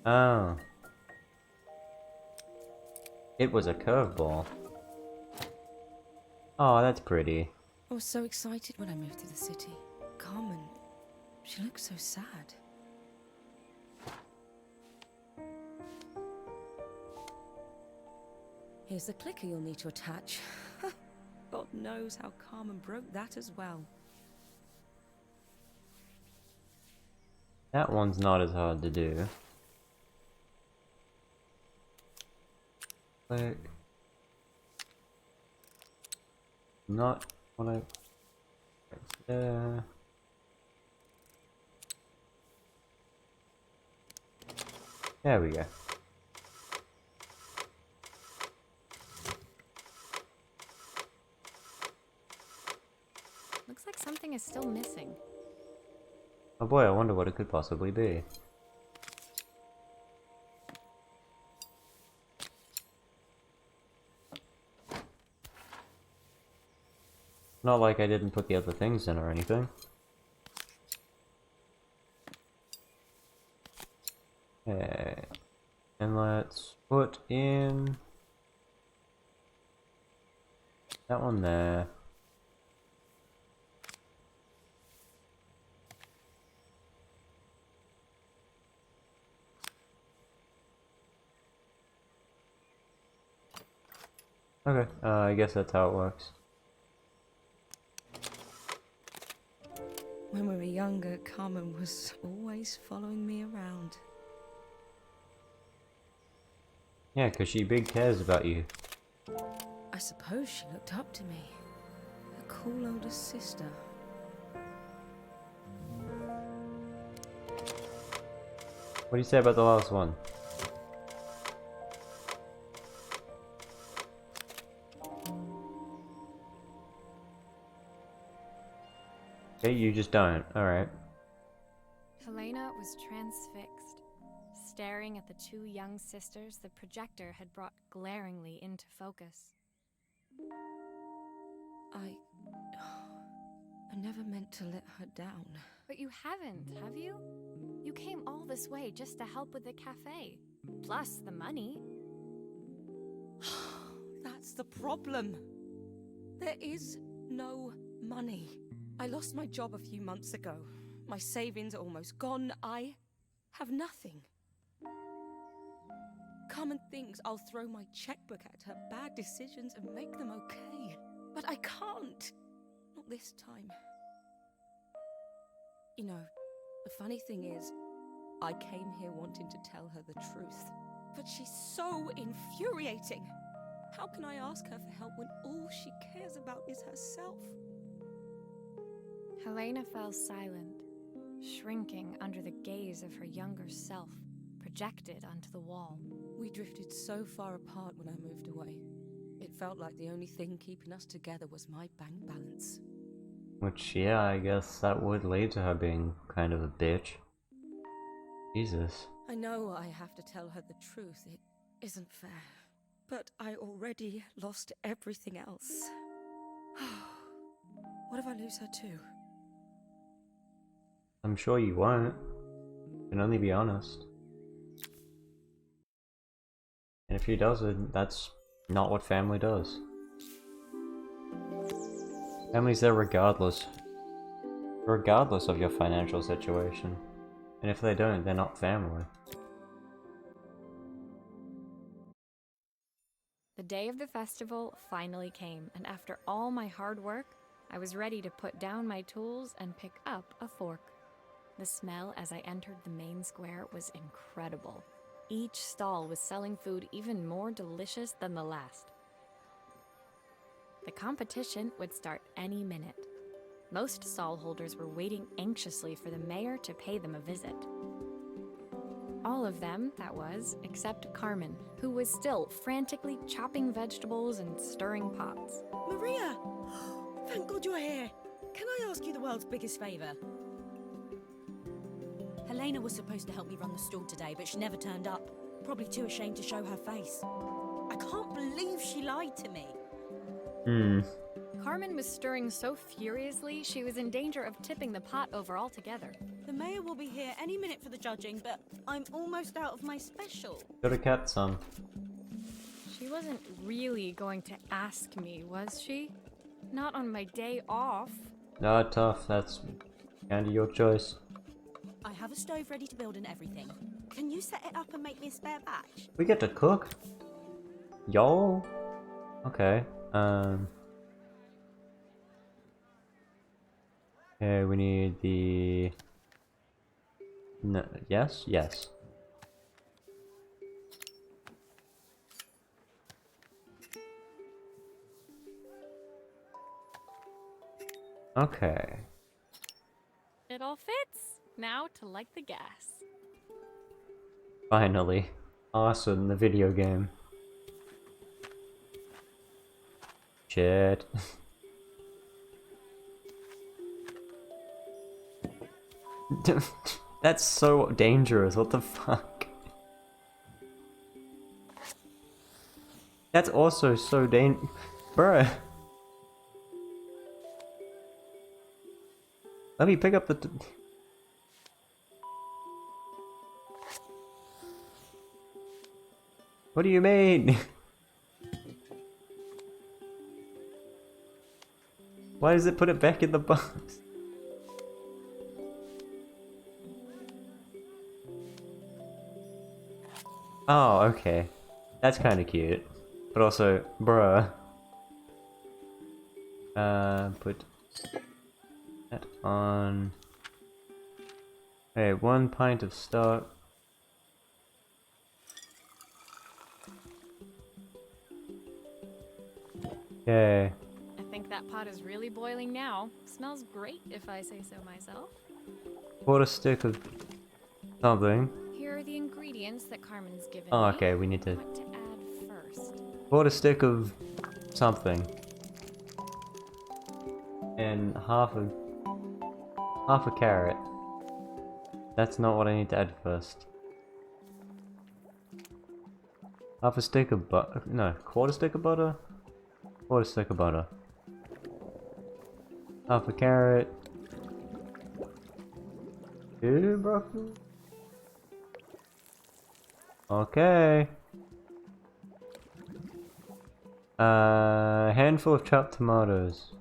Speaker 1: Oh. It was a curveball. Oh, that's pretty.
Speaker 6: I was so excited when I moved to the city. Carmen, she looks so sad. Here's the clicker you'll need to attach. God knows how Carmen broke that as well.
Speaker 1: That one's not as hard to do. Click. Not what I... There. There we go.
Speaker 2: Looks like something is still missing.
Speaker 1: Oh boy, I wonder what it could possibly be. Not like I didn't put the other things in or anything. Okay. And let's put in that one there. Okay, I guess that's how it works.
Speaker 6: When we were younger, Carmen was always following me around.
Speaker 1: Yeah, because she big cares about you.
Speaker 6: I suppose she looked up to me. A cool older sister.
Speaker 1: What do you say about the last one? Okay, you just don't. Alright.
Speaker 2: Helena was transfixed, staring at the two young sisters the projector had brought glaringly into focus.
Speaker 6: I never meant to let her down.
Speaker 2: But you haven't, have you? You came all this way just to help with the cafe. Plus the money.
Speaker 6: That's the problem. There is no money. I lost my job a few months ago. My savings are almost gone. I have nothing. Carmen thinks I'll throw my checkbook at her bad decisions and make them okay. But I can't. Not this time. You know, the funny thing is, I came here wanting to tell her the truth. But she's so infuriating. How can I ask her for help when all she cares about is herself?
Speaker 2: Helena fell silent, shrinking under the gaze of her younger self, projected onto the wall.
Speaker 6: We drifted so far apart when I moved away. It felt like the only thing keeping us together was my bank balance.
Speaker 1: Which, yeah, I guess that would lead to her being kind of a bitch. Jesus.
Speaker 6: I know I have to tell her the truth. It isn't fair. But I already lost everything else. What if I lose her too?
Speaker 1: I'm sure you won't. You can only be honest. And if she doesn't, that's not what family does. Family's there regardless. Regardless of your financial situation. And if they don't, they're not family.
Speaker 2: The day of the festival finally came, and after all my hard work, I was ready to put down my tools and pick up a fork. The smell as I entered the main square was incredible. Each stall was selling food even more delicious than the last. The competition would start any minute. Most stall holders were waiting anxiously for the mayor to pay them a visit. All of them, that was, except Carmen, who was still frantically chopping vegetables and stirring pots.
Speaker 7: Maria! Thank God you're here. Can I ask you the world's biggest favour? Helena was supposed to help me run the stall today, but she never turned up. Probably too ashamed to show her face. I can't believe she lied to me.
Speaker 2: Carmen was stirring so furiously, she was in danger of tipping the pot over altogether.
Speaker 7: The mayor will be here any minute for the judging, but I'm almost out of my special.
Speaker 1: Got a cat, son.
Speaker 2: She wasn't really going to ask me, was she? Not on my day off.
Speaker 1: No, tough. That's kinda your choice.
Speaker 7: I have a stove ready to build and everything. Can you set it up and make me a spare batch?
Speaker 1: We get to cook? Y'all? Okay. Okay, we need the... No, yes? Yes. Okay.
Speaker 2: It all fits. Now to light the gas.
Speaker 1: Finally. Awesome, the video game. Shit. That's so dangerous, what the fuck? That's also so bruh. Let me pick up the... What do you mean? Why does it put it back in the box? Oh, okay. That's kinda cute. But also, bruh. Put that on. Okay, 1 pint of stock. Okay.
Speaker 2: I think that pot is really boiling now. Smells great if I say so myself.
Speaker 1: Quarter stick of something.
Speaker 2: Here are the ingredients that Carmen's given
Speaker 1: Oh,
Speaker 2: me.
Speaker 1: okay, we need to...
Speaker 2: What to add first?
Speaker 1: Quarter stick of something. And half a carrot. That's not what I need to add first. Half a stick of butter. No, quarter stick of butter? Quarter stick of butter. Half a carrot. 2 broccoli. Okay. Handful of chopped tomatoes.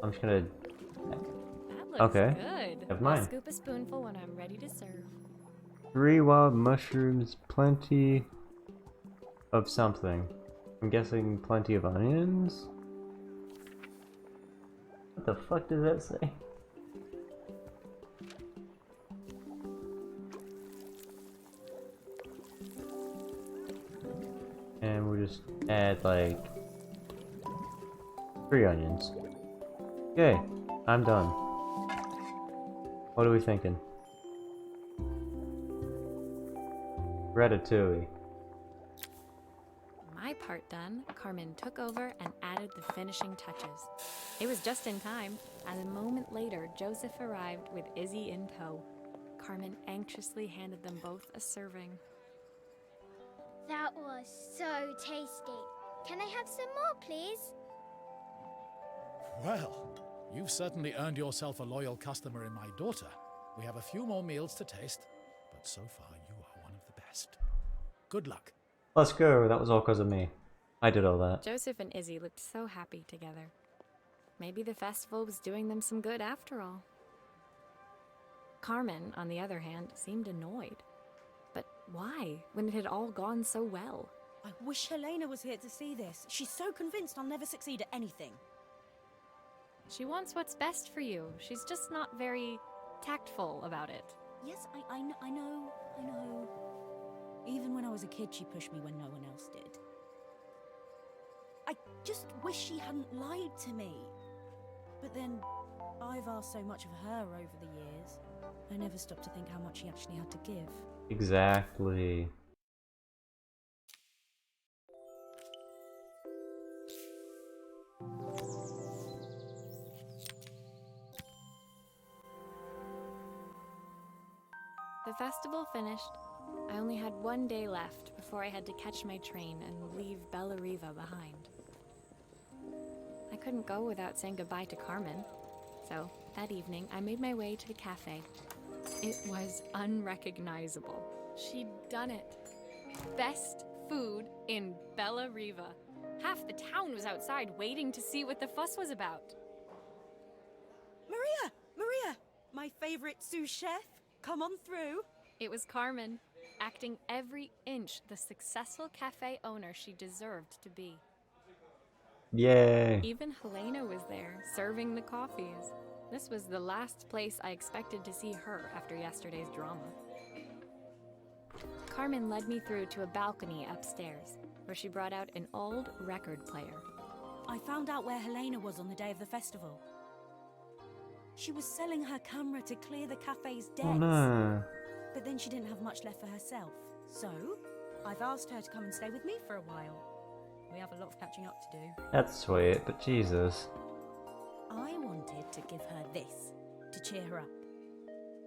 Speaker 1: I'm just gonna...
Speaker 2: That looks
Speaker 1: Okay.
Speaker 2: good.
Speaker 1: Never
Speaker 2: I'll
Speaker 1: mind.
Speaker 2: scoop a spoonful when I'm ready to serve.
Speaker 1: 3 wild mushrooms, plenty of something. I'm guessing plenty of onions? What the fuck does that say? And we'll just add like 3 onions. Okay, I'm done. What are we thinking? Ratatouille.
Speaker 2: My part done, Carmen took over and added the finishing touches. It was just in time, and a moment later, Joseph arrived with Izzy in tow. Carmen anxiously handed them both a serving.
Speaker 3: That was so tasty. Can I have some more, please?
Speaker 5: Well, you've certainly earned yourself a loyal customer in my daughter. We have a few more meals to taste, but so far you are one of the best. Good luck.
Speaker 1: Let's go, that was all because of me. I did all that.
Speaker 2: Joseph and Izzy looked so happy together. Maybe the festival was doing them some good after all. Carmen, on the other hand, seemed annoyed. But why, when it had all gone so well?
Speaker 7: I wish Helena was here to see this. She's so convinced I'll never succeed at anything.
Speaker 2: She wants what's best for you. She's just not very tactful about it.
Speaker 7: Yes, I know. Even when I was a kid, she pushed me when no one else did. I just wish she hadn't lied to me. But then, I've asked so much of her over the years. I never stopped to think how much she actually had to give.
Speaker 1: Exactly.
Speaker 2: The festival finished. I only had one day left before I had to catch my train and leave Bella Riva behind. I couldn't go without saying goodbye to Carmen. So, that evening, I made my way to the cafe. It was unrecognizable. She'd done it. Best food in Bella Riva. Half the town was outside waiting to see what the fuss was about.
Speaker 7: Maria! My favorite sous chef. Come on through.
Speaker 2: It was Carmen, acting every inch the successful cafe owner she deserved to be.
Speaker 1: Yay.
Speaker 2: Even Helena was there, serving the coffees. This was the last place I expected to see her after yesterday's drama. Carmen led me through to a balcony upstairs, where she brought out an old record player.
Speaker 7: I found out where Helena was on the day of the festival. She was selling her camera to clear the cafe's debts.
Speaker 1: Oh no.
Speaker 7: But then she didn't have much left for herself. So, I've asked her to come and stay with me for a while. We have a lot of catching up to do.
Speaker 1: That's sweet, but Jesus.
Speaker 7: I wanted to give her this, to cheer her up.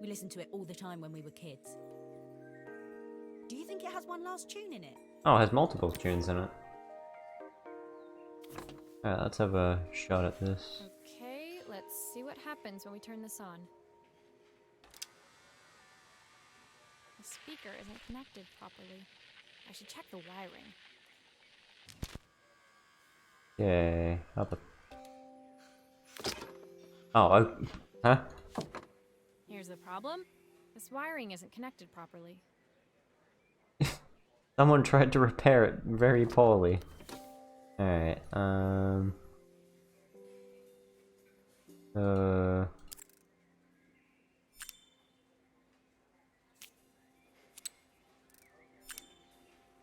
Speaker 7: We listened to it all the time when we were kids. Do you think it has one last tune in it?
Speaker 1: Oh, it has multiple tunes in it. Alright, let's have a shot at this.
Speaker 2: Okay, let's see what happens when we turn this on. The speaker isn't connected properly. I should check the wiring.
Speaker 1: Yay. How the... Oh, huh?
Speaker 2: Here's the problem. This wiring isn't connected properly.
Speaker 1: Someone tried to repair it very poorly. Alright,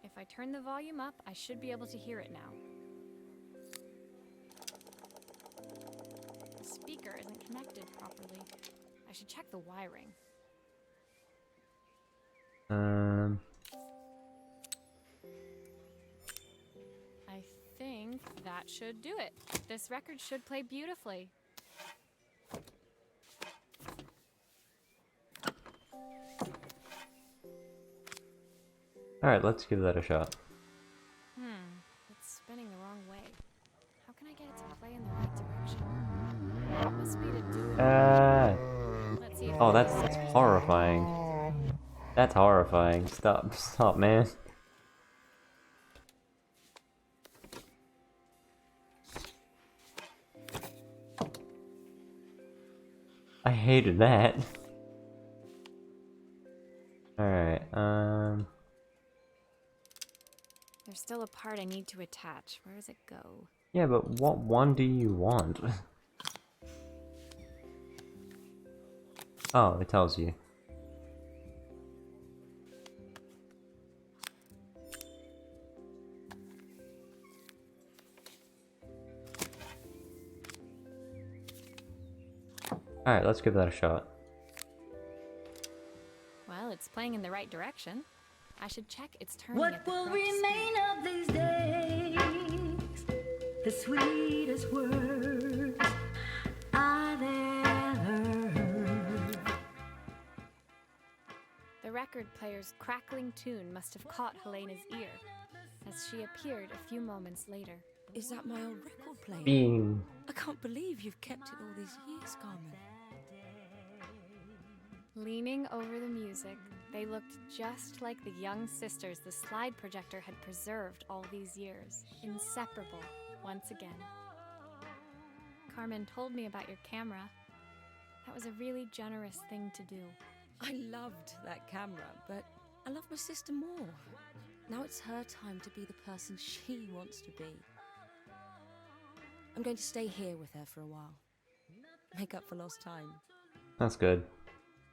Speaker 2: If I turn the volume up, I should be able to hear it now. speaker isn't connected properly. I should check the wiring. I think that should do it. This record should play beautifully.
Speaker 1: Alright, let's give that a shot.
Speaker 2: It's spinning the wrong way. How can I get it to play in the right direction? What must be to do it? Let's see if
Speaker 1: Oh,
Speaker 2: it
Speaker 1: that's
Speaker 2: works.
Speaker 1: horrifying. That's horrifying. Stop, man. I hated that. Alright,
Speaker 2: There's still a part I need to attach. Where does it go?
Speaker 1: yeah, but what one do you want? Oh, it tells you. Alright, let's give that a shot.
Speaker 2: Well, it's playing in the right direction. I should check it's turning
Speaker 8: What
Speaker 2: at the
Speaker 8: will
Speaker 2: correct
Speaker 8: remain
Speaker 2: speed.
Speaker 8: of these days? The sweetest words I've ever heard.
Speaker 2: The record player's crackling tune must have caught Helena's ear, as she appeared a few moments later.
Speaker 6: Is that my old record player?
Speaker 1: Beam.
Speaker 6: I can't believe you've kept it all these years, Carmen.
Speaker 2: Leaning over the music, they looked just like the young sisters the slide projector had preserved all these years, inseparable once again. Carmen told me about your camera. That was a really generous thing to do.
Speaker 6: I loved that camera, but I love my sister more. Now it's her time to be the person she wants to be. I'm going to stay here with her for a while. Make up for lost time.
Speaker 1: That's good.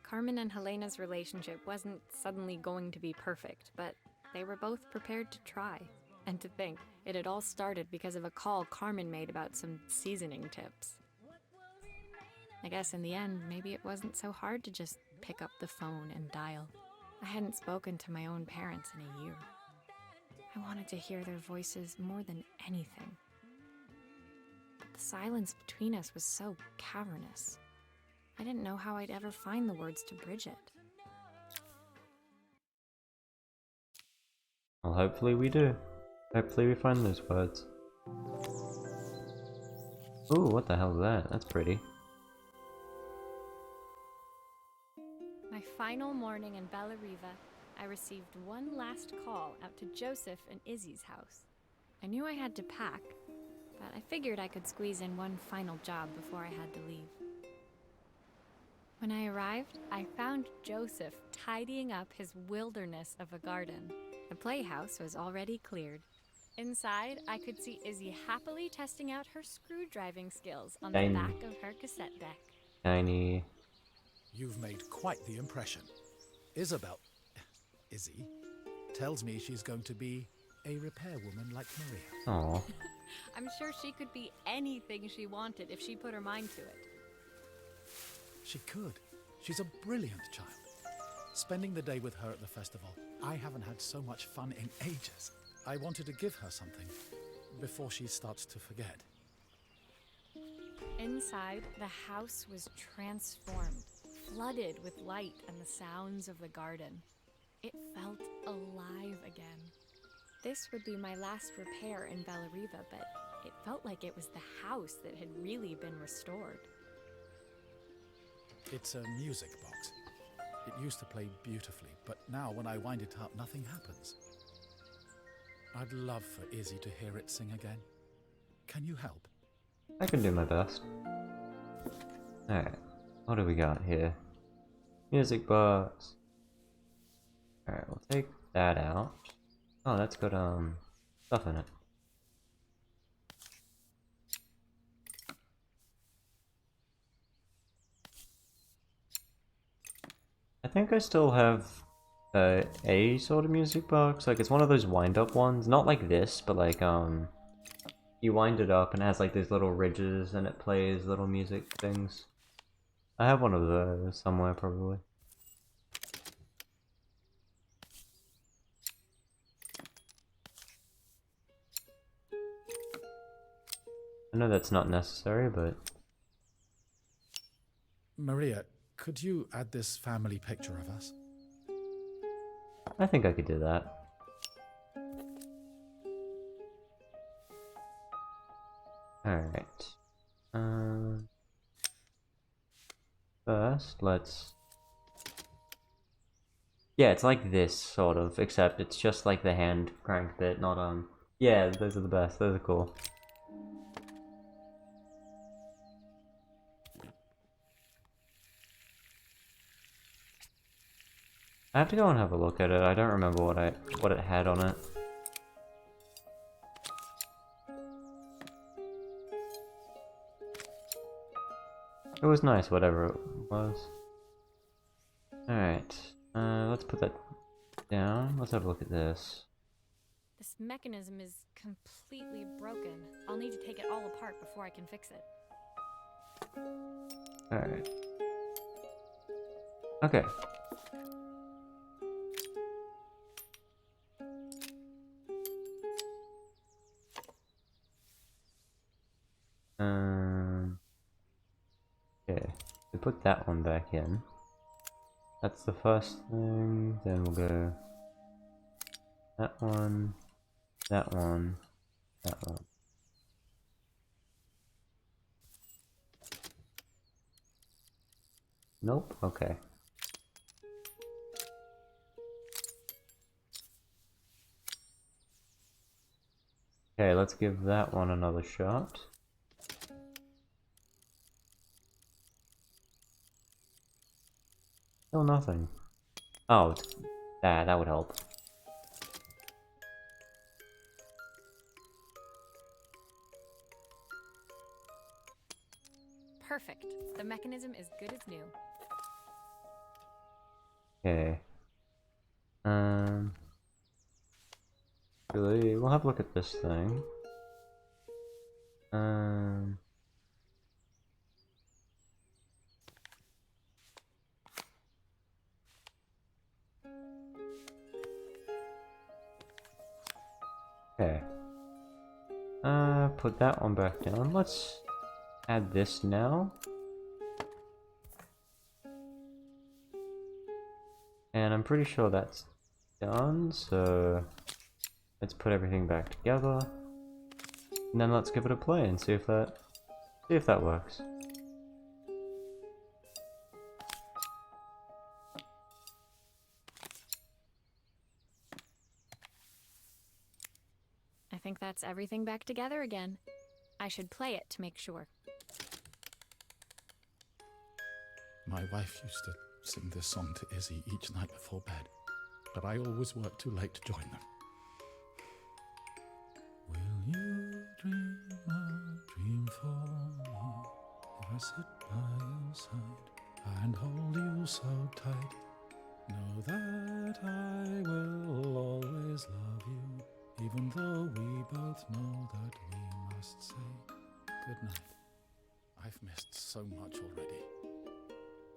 Speaker 2: Carmen and Helena's relationship wasn't suddenly going to be perfect, but they were both prepared to try. And to think, it had all started because of a call Carmen made about some seasoning tips. I guess in the end, maybe it wasn't so hard to just pick up the phone and dial. I hadn't spoken to my own parents in a year. I wanted to hear their voices more than anything. But the silence between us was so cavernous. I didn't know how I'd ever find the words to bridge it.
Speaker 1: Well, hopefully we do. Hopefully we find those words. Ooh, what the hell is that? That's pretty.
Speaker 2: My final morning in Bella Riva, I received one last call out to Joseph and Izzy's house. I knew I had to pack, but I figured I could squeeze in one final job before I had to leave. When I arrived, I found Joseph tidying up his wilderness of a garden. The playhouse was already cleared. Inside, I could see Izzy happily testing out her screw-driving skills on the
Speaker 1: Dang.
Speaker 2: back of her cassette deck.
Speaker 1: Tiny.
Speaker 5: You've made quite the impression. Izzy, tells me she's going to be a repairwoman like Maria.
Speaker 1: Aw.
Speaker 2: I'm sure she could be anything she wanted if she put her mind to it.
Speaker 5: She could. She's a brilliant child. Spending the day with her at the festival, I haven't had so much fun in ages. I wanted to give her something before she starts to forget.
Speaker 2: Inside, the house was transformed, flooded with light and the sounds of the garden. It felt alive again. This would be my last repair in Bella Riva, but it felt like it was the house that had really been restored.
Speaker 5: It's a music box. It used to play beautifully, but now when I wind it up, nothing happens. I'd love for Izzy to hear it sing again. Can you help?
Speaker 1: I can do my best. Alright, what do we got here? Music box. Alright, we'll take that out. Oh, that's got stuff in it. I think I still have a sort of music box. Like, it's one of those wind-up ones. Not like this, but like, you wind it up and it has like these little ridges and it plays little music things. I have one of those somewhere probably. I know that's not necessary, but
Speaker 5: Maria, could you add this family picture of us?
Speaker 1: I think I could do that. Alright. First, let's... Yeah, it's like this, sort of, except it's just like the hand crank bit, not, Yeah, those are the best, those are cool. I have to go and have a look at it, I don't remember what it had on it. It was nice, whatever it was. Alright, let's put that down. Let's have a look at this.
Speaker 2: This mechanism is completely broken. I'll need to take it all apart before I can fix it.
Speaker 1: Alright. Okay. Okay, we put that one back in. That's the first thing, then we'll go that one, that one, that one. Nope, okay. Okay, let's give that one another shot. Still nothing. Oh, that would help.
Speaker 2: Perfect. The mechanism is good as new.
Speaker 1: Okay. Really, we'll have a look at this thing. Okay. Put that one back down. Let's add this now. And I'm pretty sure that's done, so let's put everything back together. And then let's give it a play and see if that works.
Speaker 2: I think that's everything back together again. I should play it to make sure.
Speaker 5: My wife used to sing this song to Izzy each night before bed, but I always worked too late to join them. Will you dream a dream for me if I sit by your side and hold you so tight? Know that I will always love you, even though we both know that we must say goodnight. I've missed so much already.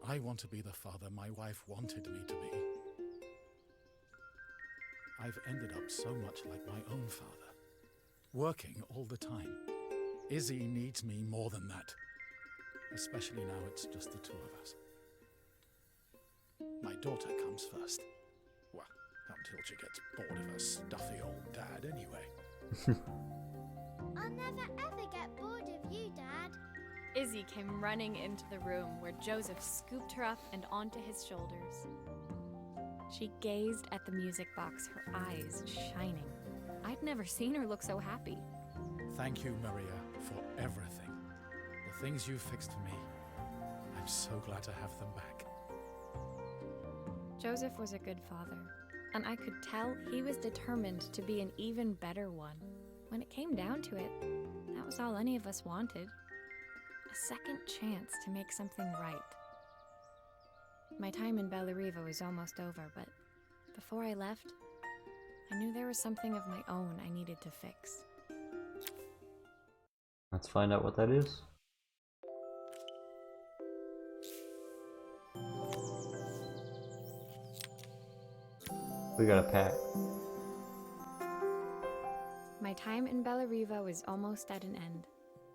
Speaker 5: I want to be the father my wife wanted me to be. I've ended up so much like my own father, working all the time. Izzy needs me more than that, especially now it's just the two of us. My daughter comes first. Well, until she gets bored of her stuffy old dad anyway.
Speaker 3: I'll never ever get bored of you, Dad.
Speaker 2: Izzy came running into the room where Joseph scooped her up and onto his shoulders. She gazed at the music box, her eyes shining. I'd never seen her look so happy.
Speaker 5: Thank you, Maria, for everything. The things you fixed for me. I'm so glad to have them back.
Speaker 2: Joseph was a good father, and I could tell he was determined to be an even better one. When it came down to it, that was all any of us wanted. A second chance to make something right. My time in Bellariva was almost over, but before I left, I knew there was something of my own I needed to fix.
Speaker 1: Let's find out what that is. We got a pack.
Speaker 2: My time in Bellariva was almost at an end.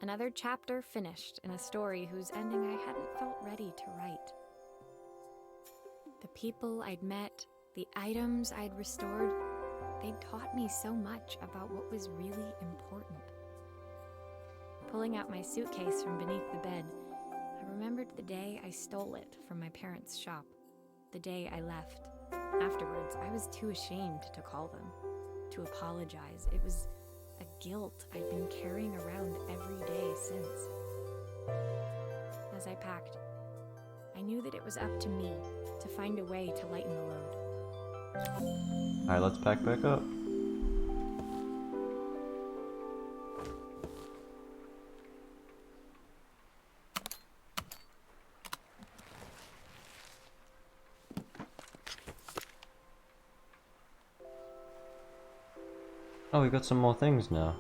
Speaker 2: Another chapter finished in a story whose ending I hadn't felt ready to write. The people I'd met, the items I'd restored, they'd taught me so much about what was really important. Pulling out my suitcase from beneath the bed, I remembered the day I stole it from my parents' shop, the day I left. Afterwards, I was too ashamed to call them, to apologize. It was a guilt I'd been carrying around every day since. As I packed, I knew that it was up to me to find a way to lighten the load.
Speaker 1: Alright, let's pack back up. Oh, we got some more things now.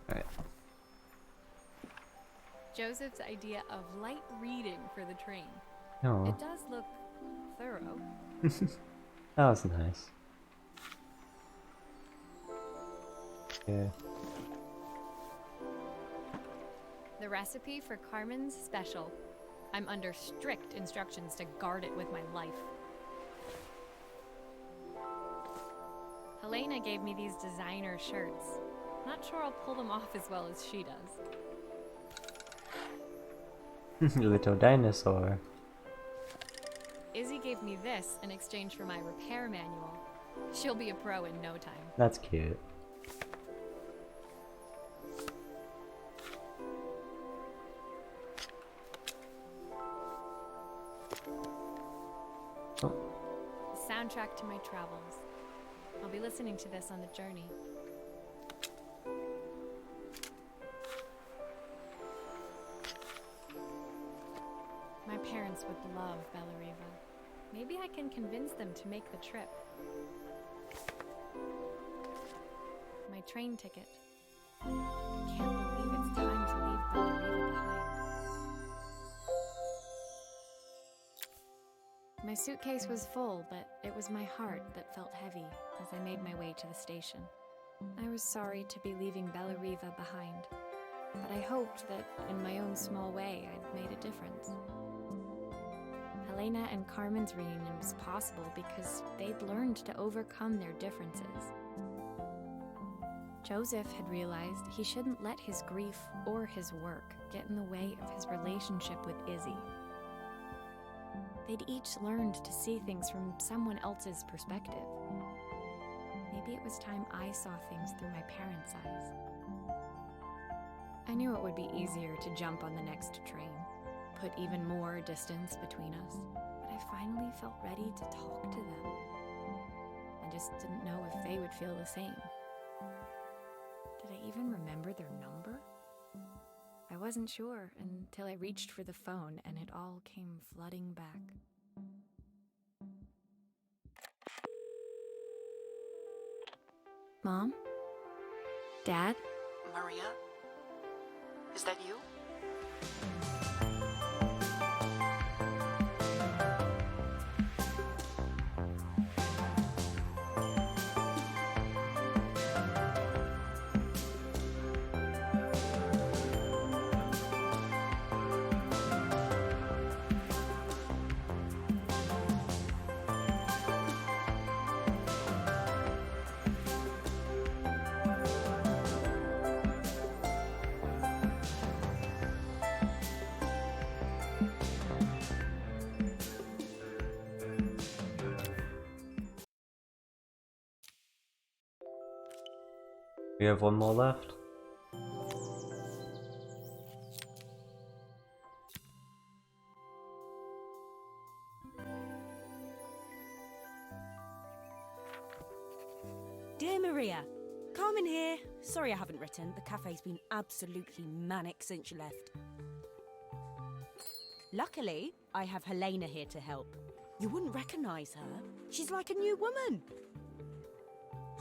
Speaker 1: Alright.
Speaker 2: Joseph's idea of light reading for the train.
Speaker 1: Oh,
Speaker 2: It does look thorough.
Speaker 1: that was nice. Yeah.
Speaker 2: The recipe for Carmen's special. I'm under strict instructions to guard it with my life. Helena gave me these designer shirts. Not sure I'll pull them off as well as she does.
Speaker 1: Little dinosaur.
Speaker 2: Izzy gave me this in exchange for my repair manual. She'll be a pro in no time.
Speaker 1: That's cute. Oh,
Speaker 2: The soundtrack to my travels. I'll be listening to this on the journey. My parents would love Bellariva. Maybe I can convince them to make the trip. My train ticket. I can't believe it's time to leave Bellariva behind. My suitcase was full, but it was my heart that felt heavy as I made my way to the station. I was sorry to be leaving Bellariva behind, but I hoped that in my own small way I'd made a difference. Helena and Carmen's reunion was possible because they'd learned to overcome their differences. Joseph had realized he shouldn't let his grief or his work get in the way of his relationship with Izzy. They'd each learned to see things from someone else's perspective. Maybe it was time I saw things through my parents' eyes. I knew it would be easier to jump on the next train, put even more distance between us, but I finally felt ready to talk to them. I just didn't know if they would feel the same. Did I even remember their number? I wasn't sure until I reached for the phone and it all came flooding back. Mom? Dad?
Speaker 9: Maria? Is that you?
Speaker 1: we have one more left.
Speaker 7: Dear Maria, Carmen here. Sorry I haven't written. The cafe's been absolutely manic since you left. Luckily, I have Helena here to help. You wouldn't recognize her. She's like a new woman.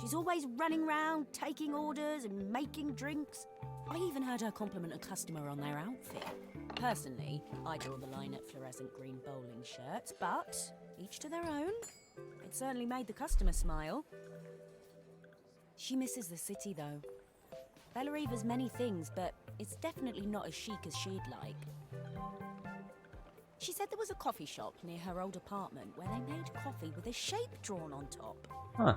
Speaker 7: She's always running round, taking orders and making drinks. I even heard her compliment a customer on their outfit. Personally, I draw the line at fluorescent green bowling shirts, but each to their own. It certainly made the customer smile. She misses the city, though. Bellariva's many things, but it's definitely not as chic as she'd like. She said there was a coffee shop near her old apartment where they made coffee with a shape drawn on top.
Speaker 1: Huh.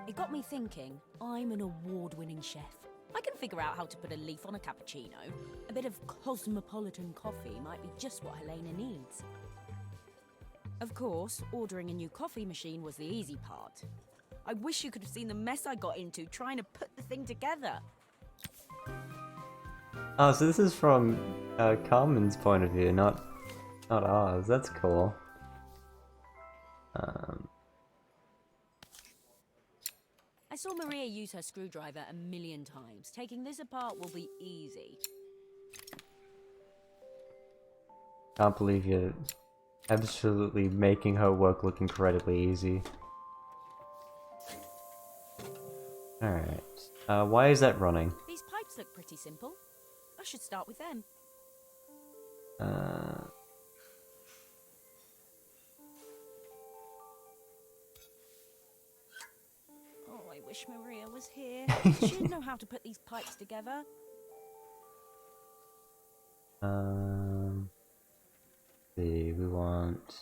Speaker 7: It got me thinking, I'm an award-winning chef. I can figure out how to put a leaf on a cappuccino. A bit of cosmopolitan coffee might be just what Helena needs. Of course, ordering a new coffee machine was the easy part. I wish you could have seen the mess I got into trying to put the thing together.
Speaker 1: Oh, so this is from Carmen's point of view, not ours. That's cool.
Speaker 7: I saw Maria use her screwdriver a million times. Taking this apart will be easy.
Speaker 1: Can't believe you're absolutely making her work look incredibly easy. Alright. Why is that running?
Speaker 7: These pipes look pretty simple. I should start with them. Oh, I wish Maria was here. She'd know how to put these pipes together.
Speaker 1: See, we want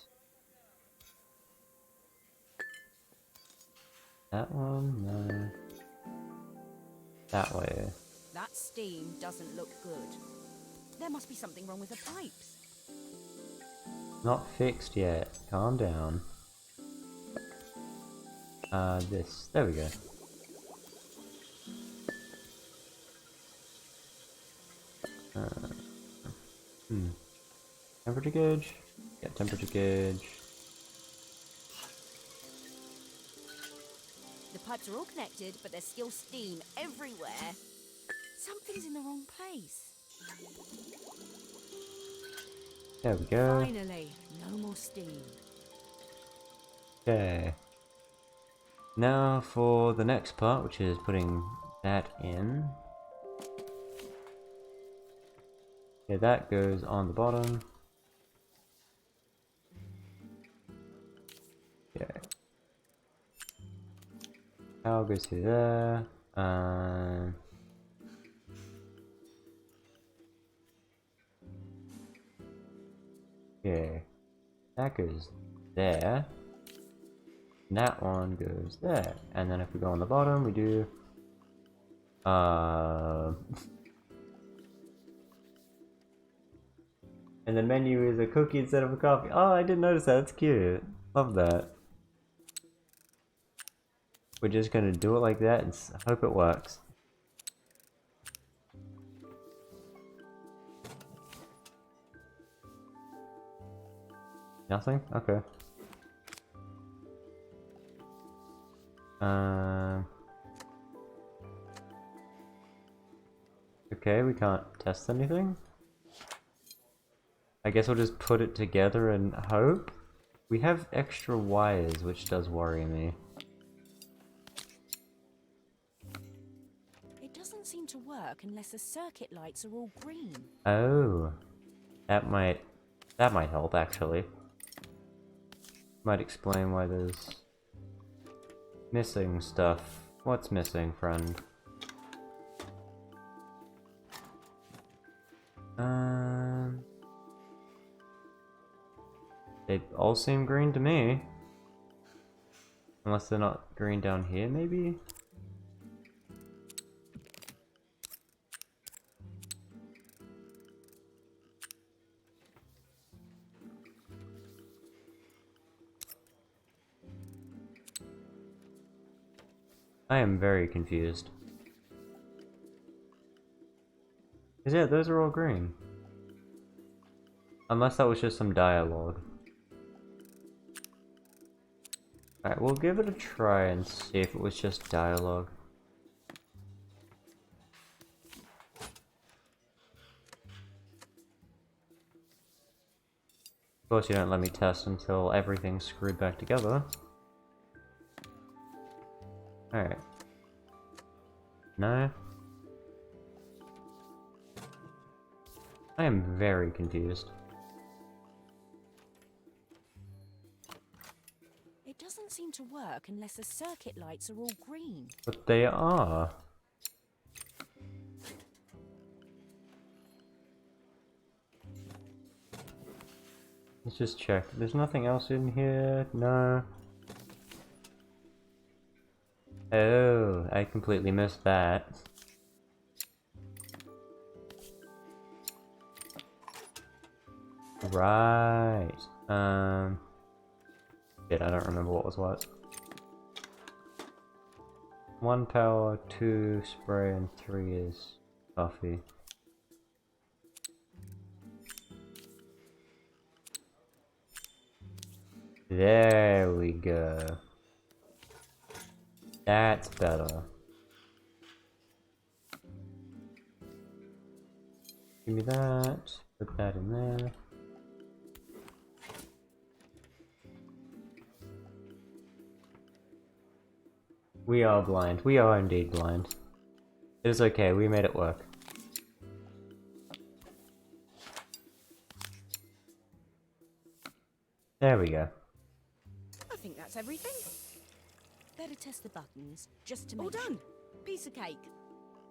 Speaker 1: that one, no. That way.
Speaker 7: That steam doesn't look good. There must be something wrong with the pipes.
Speaker 1: Not fixed yet. Calm down. This. There we go. Temperature gauge? Yeah, temperature gauge.
Speaker 7: The pipes are all connected, but there's still steam everywhere. Something's in the wrong place.
Speaker 1: There we go.
Speaker 7: Finally, no more steam.
Speaker 1: Okay. Now for the next part, which is putting that in. Okay, that goes on the bottom. Okay. Power goes through there. Okay. That goes there. And that one goes there. And then if we go on the bottom, we do... And the menu is a cookie instead of a coffee. Oh, I didn't notice that. That's cute. Love that. We're just gonna do it like that and hope it works. Nothing? Okay. Okay, we can't test anything. I guess we'll just put it together and hope. We have extra wires, which does worry me.
Speaker 7: It doesn't seem to work unless the circuit lights are all green.
Speaker 1: Oh, that might help actually. Might explain why there's missing stuff. What's missing, friend? They all seem green to me. Unless they're not green down here, maybe? I am very confused. 'Cause yeah, those are all green. Unless that was just some dialogue. Alright, we'll give it a try and see if it was just dialogue. course you don't let me test until everything's screwed back together. Alright. No. I am very confused.
Speaker 6: It doesn't seem to work unless the circuit lights are all green.
Speaker 1: But they are. Let's just check. There's nothing else in here? No. Oh, I completely missed that. Right. Shit, I don't remember what was what. 1 power, 2 spray, and 3 is coffee. There we go. That's better. Give me that. Put that in there. We are blind. We are indeed blind. It is okay, we made it work. There we go.
Speaker 6: I think that's everything. Better test the buttons, just to make all done. Piece of cake.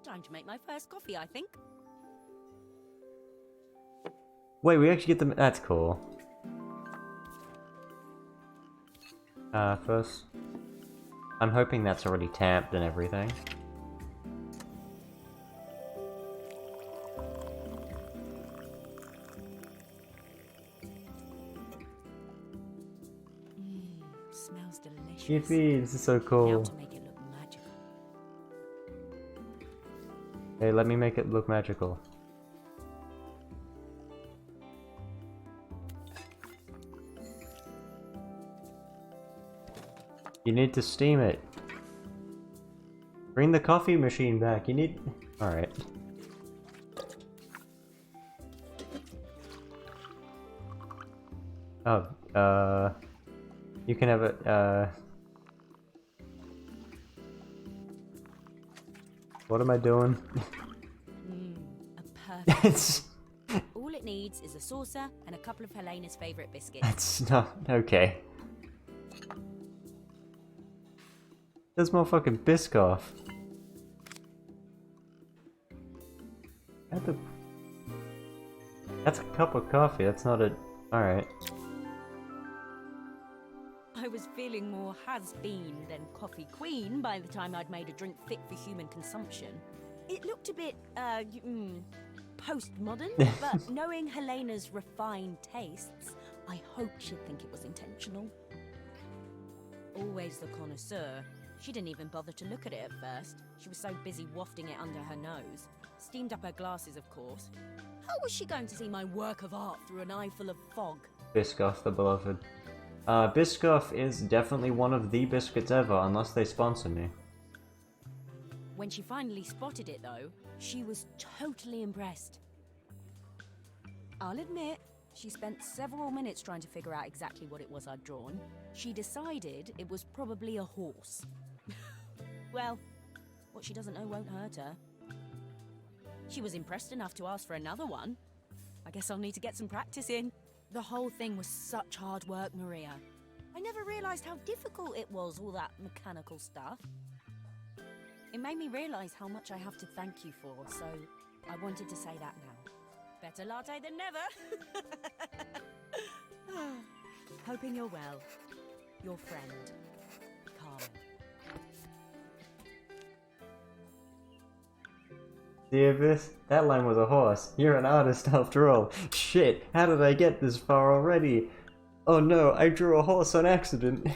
Speaker 6: Time to make my first coffee, I think.
Speaker 1: Wait, we actually get them. That's cool. First, I'm hoping that's already tamped and everything.
Speaker 6: Smells delicious.
Speaker 1: Yippee, this is so
Speaker 6: Now
Speaker 1: cool.
Speaker 6: to make it look magical.
Speaker 1: Hey, let me make it look magical. You need to steam it. Bring the coffee machine back. You need... Alright. Oh, you can have it, what am I doing?
Speaker 6: A perfect. All it needs is a saucer and a couple of Helena's favourite biscuits.
Speaker 1: That's not... okay. There's more fucking Biscoff. That's a cup of coffee, that's not a... Alright.
Speaker 6: I was feeling more has-been than coffee queen by the time I'd made a drink fit for human consumption. It looked a bit, postmodern, but knowing Helena's refined tastes, I hope she'd think it was intentional. Always the connoisseur. She didn't even bother to look at it at first. She was so busy wafting it under her nose. Steamed up her glasses, of course. How was she going to see my work of art through an eye full of fog?
Speaker 1: Biscoff the beloved. Biscoff is definitely one of the biscuits ever, unless they sponsor me.
Speaker 6: When she finally spotted it, though, she was totally impressed. I'll admit, she spent several minutes trying to figure out exactly what it was I'd drawn. She decided it was probably a horse. Well, what she doesn't know won't hurt her. She was impressed enough to ask for another one. I guess I'll need to get some practice in. The whole thing was such hard work, Maria. I never realised how difficult it was, all that mechanical stuff. It made me realise how much I have to thank you for, so I wanted to say that now. Better latte than never! Hoping you're well. Your friend, Carmen.
Speaker 1: The Abyss? That line was a horse. You're an artist after all. Shit, how did I get this far already? Oh no, I drew a horse on accident.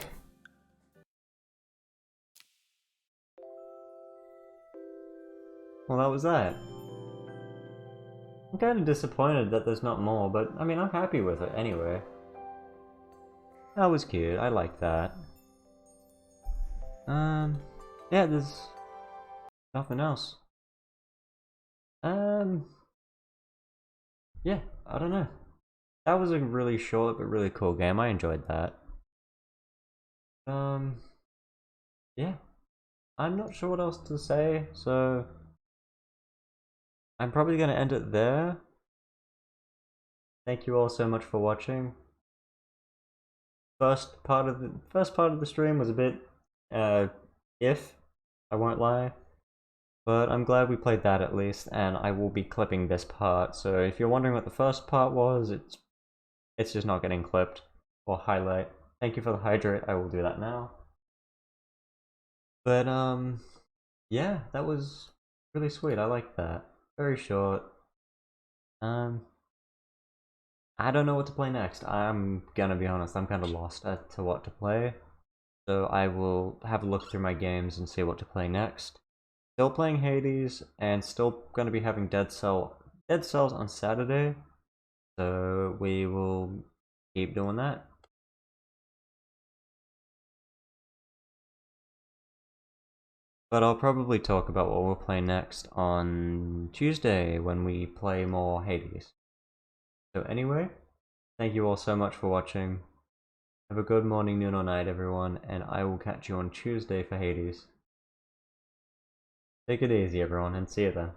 Speaker 1: Well, that was that. I'm kind of disappointed that there's not more, but I mean, I'm happy with it anyway. That was cute, I like that. Yeah, there's nothing else. Yeah, I don't know. that was a really short but really cool game. I enjoyed that. Yeah. I'm not sure what else to say, so I'm probably gonna end it there. Thank you all so much for watching. First part of the stream was a bit I won't lie. But I'm glad we played that at least, and I will be clipping this part. So if you're wondering what the first part was, it's just not getting clipped or highlight. Thank you for the hydrate. I will do that now. But yeah, that was really sweet. I like that. Very short. I don't know what to play next. I'm gonna be honest, I'm kind of lost as to what to play. So I will have a look through my games and see what to play next. Still playing Hades, and still gonna be having Dead Cells on Saturday. So we will keep doing that. But I'll probably talk about what we'll play next on Tuesday when we play more Hades. So anyway, thank you all so much for watching. Have a good morning, noon, or night, everyone, and I will catch you on Tuesday for Hades. Take it easy, everyone, and see you then.